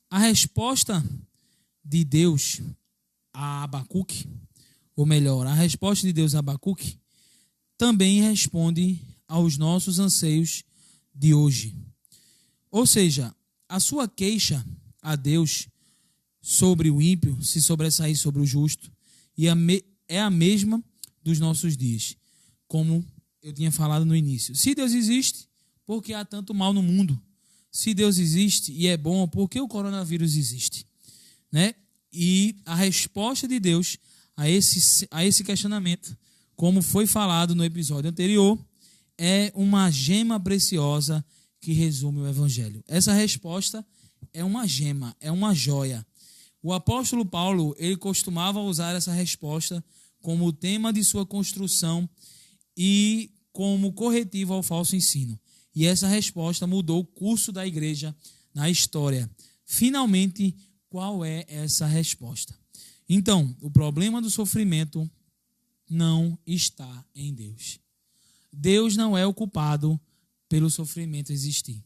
a resposta de Deus a Abacuque, ou melhor, a resposta de Deus a Abacuque também responde aos nossos anseios de hoje. Ou seja, a sua queixa a Deus sobre o ímpio se sobressair sobre o justo e é a mesma dos nossos dias, como eu tinha falado no início. Se Deus existe, por que há tanto mal no mundo? Se Deus existe e é bom, por que o coronavírus existe? Né? E a resposta de Deus a esse questionamento, como foi falado no episódio anterior, é uma gema preciosa que resume o Evangelho. Essa resposta é uma gema, é uma joia. O apóstolo Paulo, ele costumava usar essa resposta como tema de sua construção e como corretivo ao falso ensino. E essa resposta mudou o curso da igreja na história. Finalmente, qual é essa resposta? Então, o problema do sofrimento não está em Deus. Deus não é o culpado pelo sofrimento existir.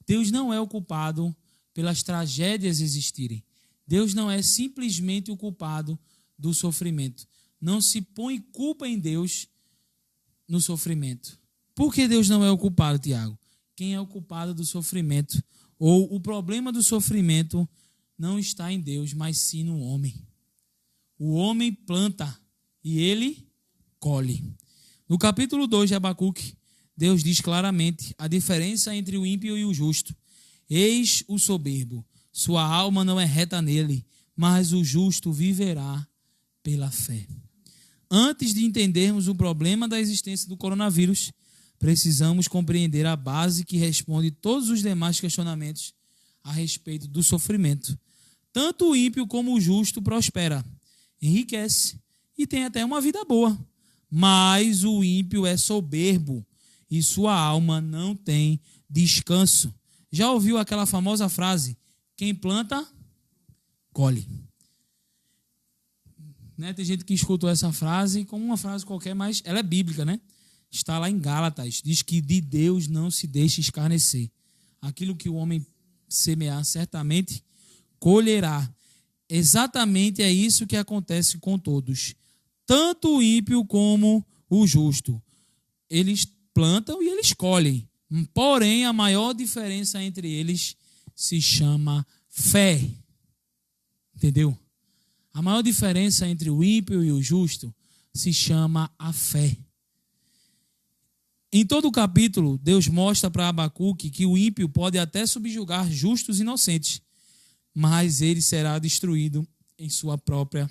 Deus não é o culpado pelas tragédias existirem. Deus não é simplesmente o culpado do sofrimento. Não se põe culpa em Deus no sofrimento. Por que Deus não é o culpado, Tiago? Quem é o culpado do sofrimento? Ou o problema do sofrimento não está em Deus, mas sim no homem. O homem planta e ele colhe. No capítulo 2 de Abacuque, Deus diz claramente a diferença entre o ímpio e o justo. Eis o soberbo, sua alma não é reta nele, mas o justo viverá pela fé. Antes de entendermos o problema da existência do coronavírus, precisamos compreender a base que responde todos os demais questionamentos a respeito do sofrimento. Tanto o ímpio como o justo prospera, enriquece e tem até uma vida boa. Mas o ímpio é soberbo e sua alma não tem descanso. Já ouviu aquela famosa frase: quem planta, colhe. Né? Tem gente que escutou essa frase como uma frase qualquer, mas ela é bíblica, né? Está lá em Gálatas, diz que de Deus não se deixe escarnecer. Aquilo que o homem semear, certamente colherá. Exatamente é isso que acontece com todos. Tanto o ímpio como o justo. Eles plantam e eles colhem. Porém, a maior diferença entre eles se chama fé. Entendeu? A maior diferença entre o ímpio e o justo se chama a fé. Em todo o capítulo, Deus mostra para Abacuque que o ímpio pode até subjugar justos inocentes, mas ele será destruído em sua própria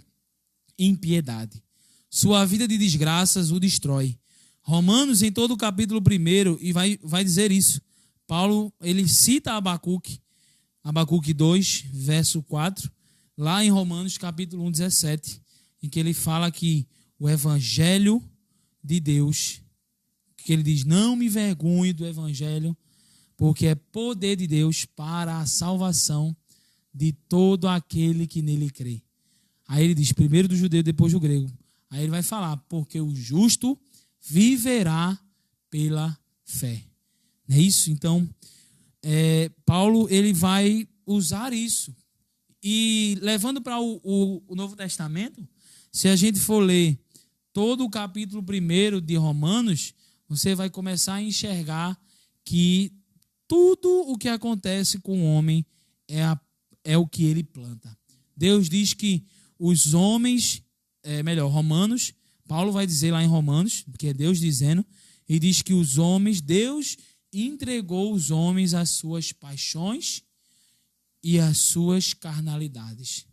impiedade. Sua vida de desgraças o destrói. Romanos, em todo o capítulo 1, e vai dizer isso. Paulo, ele cita Abacuque 2, verso 4, lá em Romanos, capítulo 1, 17, em que ele fala que o evangelho de Deus, que ele diz: não me envergonhe do evangelho, porque é poder de Deus para a salvação de todo aquele que nele crê. Aí ele diz, primeiro do judeu, depois do grego. Aí ele vai falar, porque o justo viverá pela fé. Não é isso? Então, Paulo, ele vai usar isso. E levando para o Novo Testamento, se a gente for ler todo o capítulo 1 de Romanos, você vai começar a enxergar que tudo o que acontece com o homem é o que ele planta. Deus diz que os homens, Romanos, Paulo vai dizer lá em Romanos, que é Deus dizendo, e diz que os homens, Deus entregou os homens às suas paixões e às suas carnalidades.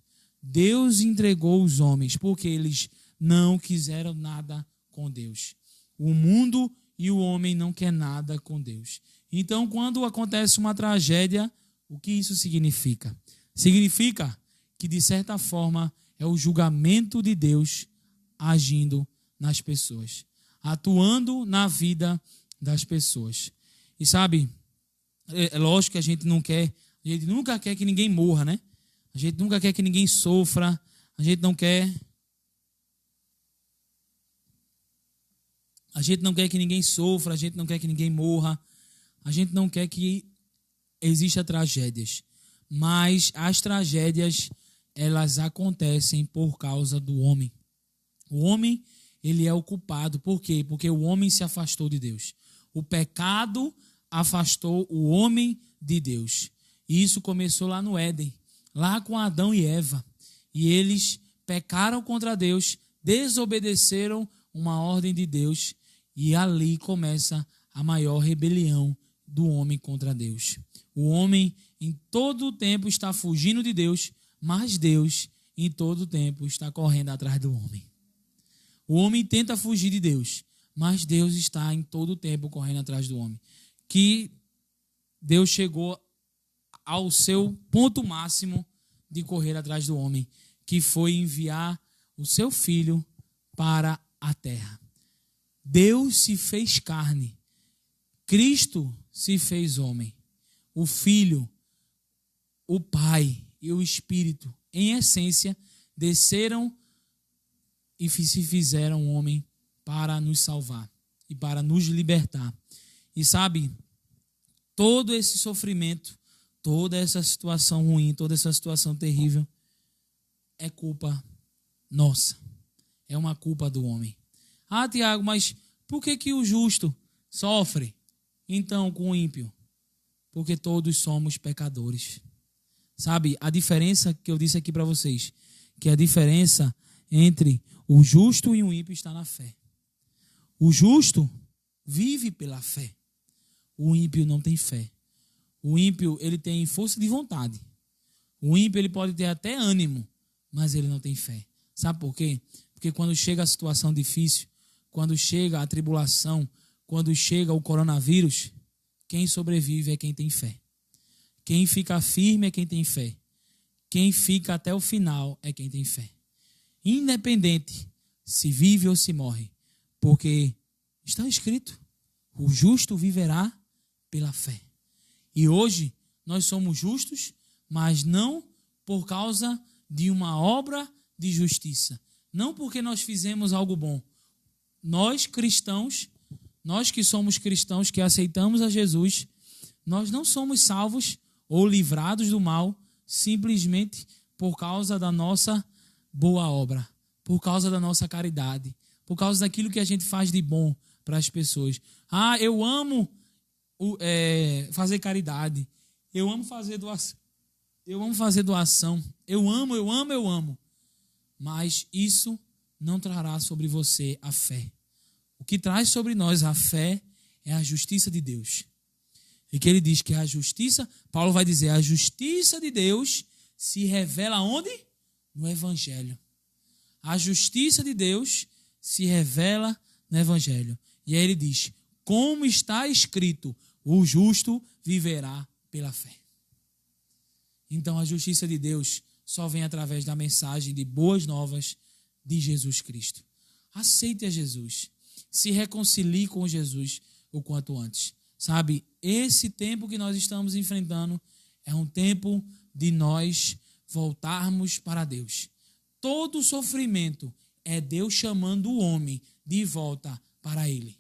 Deus entregou os homens porque eles não quiseram nada com Deus. O mundo e o homem não quer nada com Deus. Então, quando acontece uma tragédia, o que isso significa? Significa que, de certa forma, é o julgamento de Deus agindo nas pessoas, atuando na vida das pessoas. E sabe, é lógico que a gente nunca quer que ninguém morra, né? A gente nunca quer que ninguém sofra, a gente não quer que ninguém sofra, a gente não quer que ninguém morra, a gente não quer que exista tragédias. Mas as tragédias, elas acontecem por causa do homem. O homem, ele é o culpado. Por quê? Porque o homem se afastou de Deus. O pecado afastou o homem de Deus. E isso começou lá no Éden, lá com Adão e Eva. E eles pecaram contra Deus, desobedeceram uma ordem de Deus, e ali começa a maior rebelião do homem contra Deus. O homem em todo o tempo está fugindo de Deus, mas Deus em todo o tempo está correndo atrás do homem. O homem tenta fugir de Deus, mas Deus está em todo o tempo correndo atrás do homem. Que Deus chegou ao seu ponto máximo de correr atrás do homem, que foi enviar o seu filho para a terra. Deus se fez carne. Cristo se fez homem. O Filho, o Pai e o Espírito, em essência, desceram e se fizeram homem para nos salvar e para nos libertar. E sabe, todo esse sofrimento, toda essa situação ruim, toda essa situação terrível, é culpa nossa. É uma culpa do homem. Ah, Tiago, mas por que o justo sofre, então, com o ímpio? Porque todos somos pecadores. Sabe, a diferença que eu disse aqui para vocês, que a diferença entre o justo e o ímpio está na fé. O justo vive pela fé. O ímpio não tem fé. O ímpio, ele tem força de vontade. O ímpio, ele pode ter até ânimo, mas ele não tem fé. Sabe por quê? Porque quando chega a situação difícil, quando chega a tribulação, quando chega o coronavírus, quem sobrevive é quem tem fé. Quem fica firme é quem tem fé. Quem fica até o final é quem tem fé. Independente se vive ou se morre. Porque está escrito, o justo viverá pela fé. E hoje nós somos justos, mas não por causa de uma obra de justiça. Não porque nós fizemos algo bom. Nós cristãos, nós que somos cristãos, que aceitamos a Jesus, nós não somos salvos ou livrados do mal simplesmente por causa da nossa boa obra, por causa da nossa caridade, por causa daquilo que a gente faz de bom para as pessoas. Eu amo fazer caridade, eu amo fazer doação, eu amo. Mas isso não trará sobre você a fé. O que traz sobre nós a fé é a justiça de Deus. E que ele diz que a justiça, Paulo vai dizer, a justiça de Deus se revela onde? No Evangelho. A justiça de Deus se revela no Evangelho. E aí ele diz, como está escrito, o justo viverá pela fé. Então a justiça de Deus só vem através da mensagem de boas novas de Jesus Cristo. Aceite a Jesus. Se reconcilie com Jesus o quanto antes. Sabe, esse tempo que nós estamos enfrentando é um tempo de nós voltarmos para Deus. Todo sofrimento é Deus chamando o homem de volta para Ele.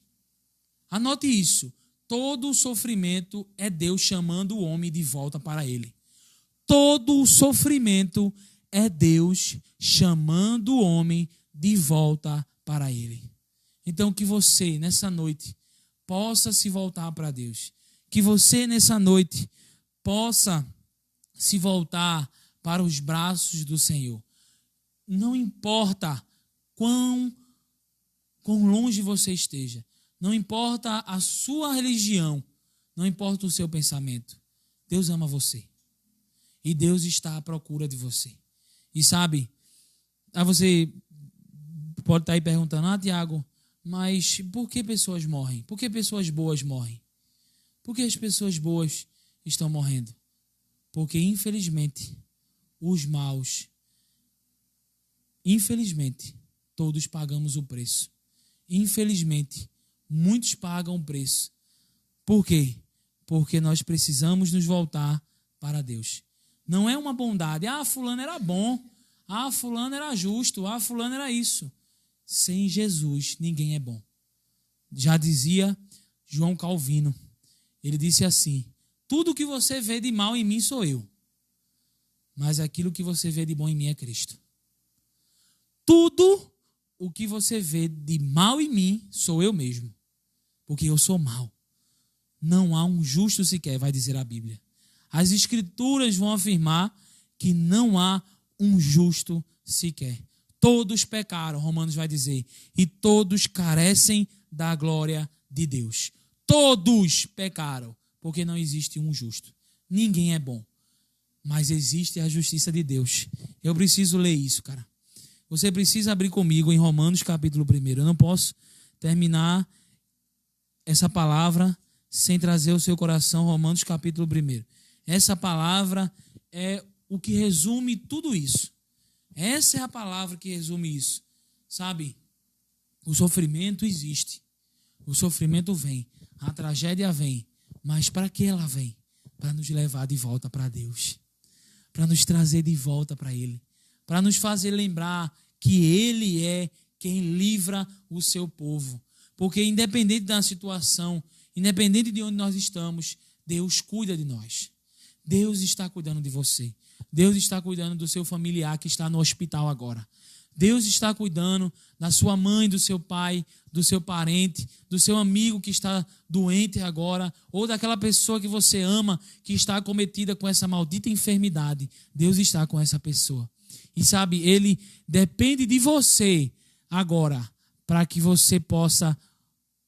Anote isso. Todo sofrimento é Deus chamando o homem de volta para Ele. Todo sofrimento é Deus chamando o homem de volta para Ele. Então que você, nessa noite, possa se voltar para Deus. Que você, nessa noite, possa se voltar para os braços do Senhor. Não importa quão longe você esteja. Não importa a sua religião. Não importa o seu pensamento. Deus ama você. E Deus está à procura de você. E sabe, você pode estar aí perguntando, Tiago, mas por que pessoas morrem? Por que pessoas boas morrem? Por que as pessoas boas estão morrendo? Porque, infelizmente, os maus, todos pagamos o preço. Infelizmente, muitos pagam o preço. Por quê? Porque nós precisamos nos voltar para Deus. Não é uma bondade. Fulano era bom. Fulano era justo. Fulano era isso. Sem Jesus, ninguém é bom. Já dizia João Calvino. Ele disse assim, tudo que você vê de mal em mim sou eu. Mas aquilo que você vê de bom em mim é Cristo. Tudo o que você vê de mal em mim sou eu mesmo. Porque eu sou mau. Não há um justo sequer, vai dizer a Bíblia. As Escrituras vão afirmar que não há um justo sequer. Todos pecaram, Romanos vai dizer, e todos carecem da glória de Deus. Todos pecaram, porque não existe um justo. Ninguém é bom, mas existe a justiça de Deus. Eu preciso ler isso, cara. Você precisa abrir comigo em Romanos capítulo 1. Eu não posso terminar essa palavra sem trazer ao seu coração Romanos capítulo 1. Essa palavra é o que resume tudo isso. Essa é a palavra que resume isso. Sabe, o sofrimento existe. O sofrimento vem. A tragédia vem. Mas para que ela vem? Para nos levar de volta para Deus. Para nos trazer de volta para Ele. Para nos fazer lembrar que Ele é quem livra o seu povo. Porque independente da situação, independente de onde nós estamos, Deus cuida de nós. Deus está cuidando de você. Deus está cuidando do seu familiar que está no hospital agora. Deus está cuidando da sua mãe, do seu pai, do seu parente, do seu amigo que está doente agora, ou daquela pessoa que você ama que está acometida com essa maldita enfermidade. Deus está com essa pessoa. E sabe, Ele depende de você agora para que você possa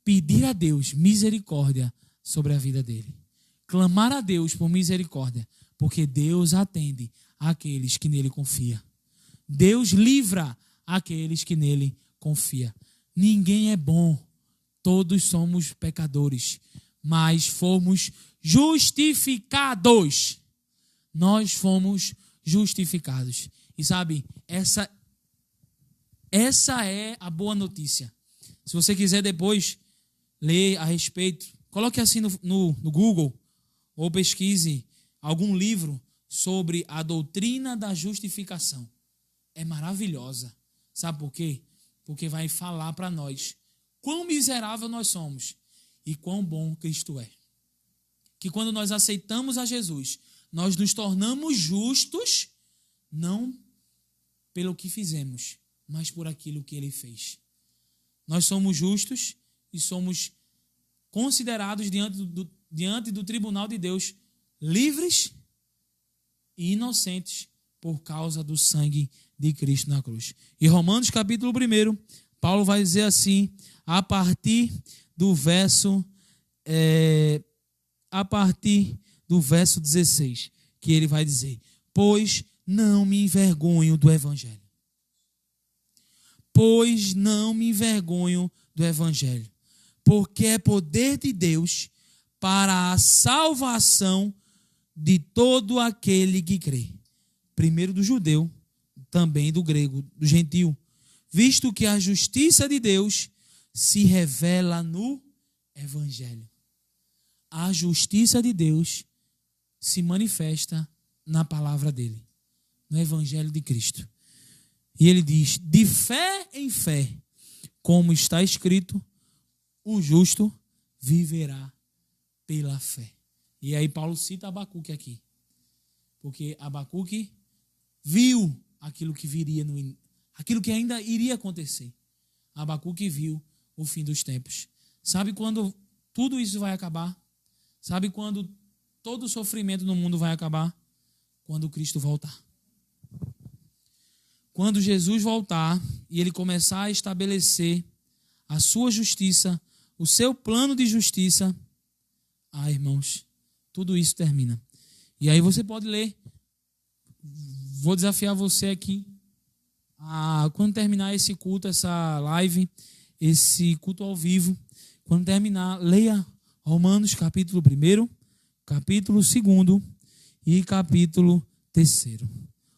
pedir a Deus misericórdia sobre a vida dele. Clamar a Deus por misericórdia, porque Deus atende àqueles que nele confiam. Deus livra aqueles que nele confiam. Ninguém é bom, todos somos pecadores, mas fomos justificados. Nós fomos justificados. E sabe, essa é a boa notícia. Se você quiser depois ler a respeito, coloque assim no Google ou pesquise algum livro sobre a doutrina da justificação. É maravilhosa. Sabe por quê? Porque vai falar para nós quão miserável nós somos e quão bom Cristo é. Que quando nós aceitamos a Jesus, nós nos tornamos justos, não pelo que fizemos, mas por aquilo que Ele fez. Nós somos justos e somos considerados diante do tribunal de Deus livres e inocentes por causa do sangue de Cristo na cruz. E Romanos capítulo 1, Paulo vai dizer assim, a partir do verso 16, que ele vai dizer: pois não me envergonho do Evangelho. Pois não me envergonho do Evangelho, porque é poder de Deus para a salvação de todo aquele que crê. Primeiro do judeu, também do grego, do gentio, visto que a justiça de Deus se revela no Evangelho. A justiça de Deus se manifesta na palavra dele, no Evangelho de Cristo. E ele diz, de fé em fé, como está escrito, o justo viverá pela fé. E aí Paulo cita Abacuque aqui, porque Abacuque viu aquilo que viria, aquilo que ainda iria acontecer. Abacuque viu o fim dos tempos. Sabe quando tudo isso vai acabar? Sabe quando todo o sofrimento no mundo vai acabar? Quando Cristo voltar. Quando Jesus voltar e ele começar a estabelecer a sua justiça, o seu plano de justiça, irmãos, tudo isso termina. E aí você pode ler. Vou desafiar você aqui quando terminar esse culto, essa live, esse culto ao vivo, quando terminar, leia Romanos capítulo 1, capítulo 2 e capítulo 3.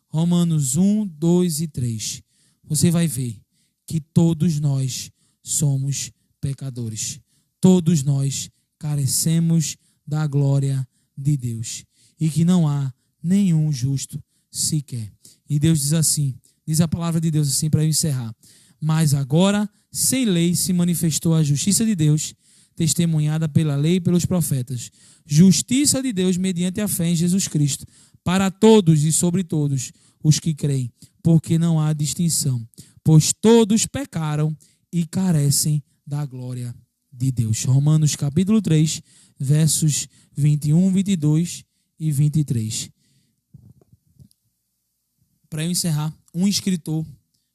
Romanos 1, 2 e 3. Você vai ver que todos nós somos pecadores. Todos nós carecemos da glória de Deus. E que não há nenhum justo sequer. E Deus diz assim, diz a palavra de Deus assim para eu encerrar. Mas agora, sem lei, se manifestou a justiça de Deus, testemunhada pela lei e pelos profetas. Justiça de Deus mediante a fé em Jesus Cristo, para todos e sobre todos os que creem, porque não há distinção, pois todos pecaram e carecem da glória de Deus. Romanos capítulo 3, versos 21, 22 e 23. Para eu encerrar, um escritor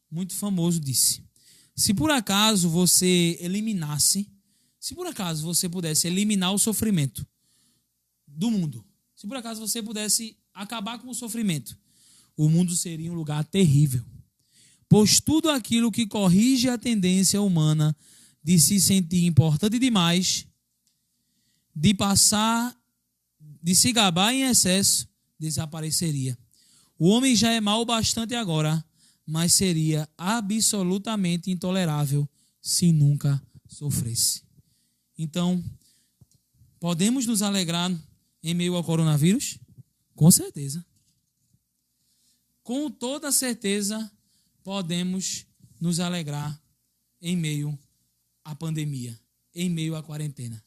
muito famoso disse: se por acaso você pudesse eliminar o sofrimento do mundo, se por acaso você pudesse acabar com o sofrimento, o mundo seria um lugar terrível. Pois tudo aquilo que corrige a tendência humana de se sentir importante demais, de se gabar em excesso, desapareceria. O homem já é mau bastante agora, mas seria absolutamente intolerável se nunca sofresse. Então, podemos nos alegrar em meio ao coronavírus? Com certeza. Com toda certeza, podemos nos alegrar em meio à pandemia, em meio à quarentena.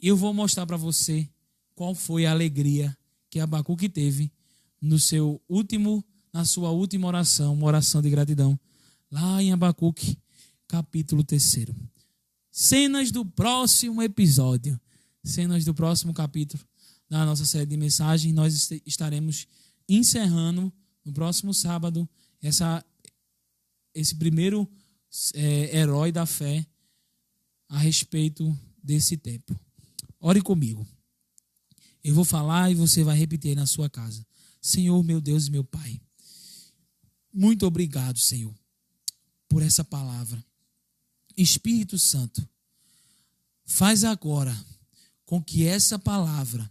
Eu vou mostrar para você qual foi a alegria que Abacuque teve na sua última oração, uma oração de gratidão, lá em Abacuque, capítulo 3. Cenas do próximo episódio, cenas do próximo capítulo da nossa série de mensagens. Nós estaremos encerrando no próximo sábado esse primeiro herói da fé a respeito desse tempo. Ore comigo. Eu vou falar e você vai repetir aí na sua casa. Senhor, meu Deus e meu Pai, muito obrigado, Senhor, por essa palavra. Espírito Santo, faz agora com que essa palavra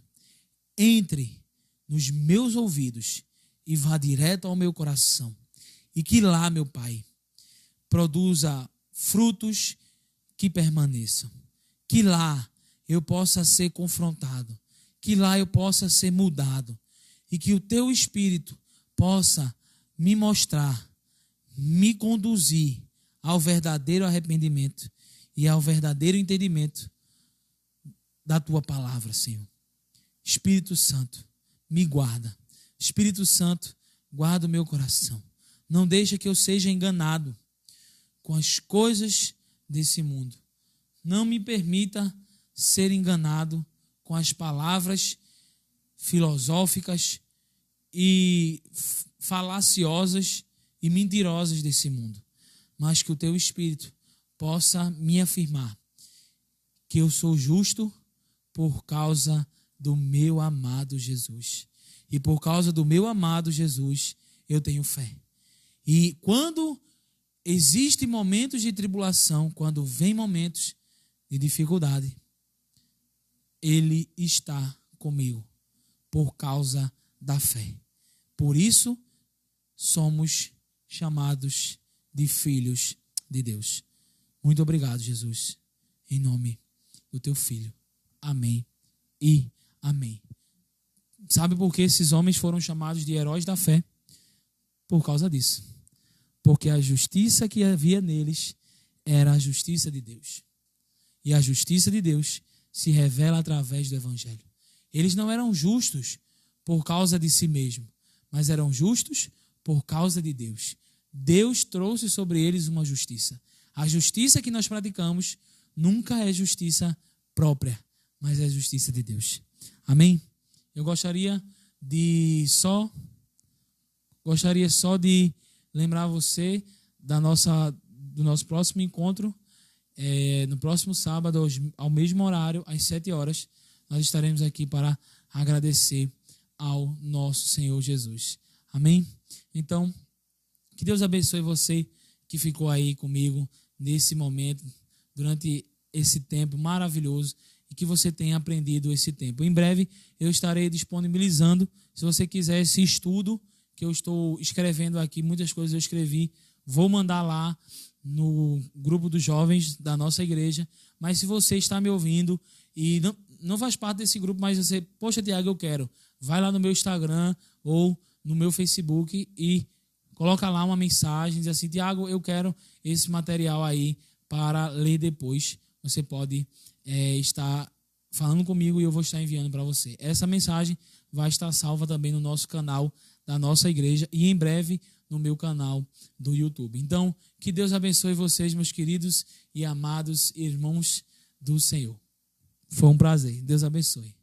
entre nos meus ouvidos e vá direto ao meu coração. E que lá, meu Pai, produza frutos que permaneçam. Que lá eu possa ser confrontado. Que lá eu possa ser mudado. E que o Teu Espírito possa me mostrar, me conduzir ao verdadeiro arrependimento e ao verdadeiro entendimento da Tua palavra, Senhor. Espírito Santo, me guarda. Espírito Santo, guarda o meu coração. Não deixa que eu seja enganado com as coisas desse mundo. Não me permita ser enganado com as palavras filosóficas e falaciosas e mentirosas desse mundo. Mas que o Teu Espírito possa me afirmar que eu sou justo por causa do meu amado Jesus. E por causa do meu amado Jesus, eu tenho fé. E quando existem momentos de tribulação, quando vem momentos de dificuldade, Ele está comigo por causa da fé. Por isso, somos chamados de filhos de Deus. Muito obrigado, Jesus. Em nome do Teu Filho. Amém e amém. Sabe por que esses homens foram chamados de heróis da fé? Por causa disso. Porque a justiça que havia neles era a justiça de Deus. E a justiça de Deus se revela através do Evangelho. Eles não eram justos por causa de si mesmos, mas eram justos por causa de Deus. Deus trouxe sobre eles uma justiça. A justiça que nós praticamos nunca é justiça própria, mas é justiça de Deus. Amém? Eu gostaria só de lembrar você do nosso próximo encontro, no próximo sábado, ao mesmo horário, às 7 horas, nós estaremos aqui para agradecer ao nosso Senhor Jesus. Amém? Então, que Deus abençoe você que ficou aí comigo nesse momento, durante esse tempo maravilhoso, e que você tenha aprendido esse tempo. Em breve eu estarei disponibilizando, se você quiser, esse estudo que eu estou escrevendo aqui, muitas coisas eu escrevi, vou mandar lá no grupo dos jovens da nossa igreja. Mas se você está me ouvindo e não faz parte desse grupo, mas você, poxa, Tiago, eu quero, vai lá no meu Instagram ou no meu Facebook e coloca lá uma mensagem, diz assim: Tiago, eu quero esse material aí para ler depois. Você pode estar falando comigo e eu vou estar enviando para você. Essa mensagem vai estar salva também no nosso canal da nossa igreja e em breve no meu canal do YouTube. Então, que Deus abençoe vocês, meus queridos e amados irmãos do Senhor. Foi um prazer. Deus abençoe.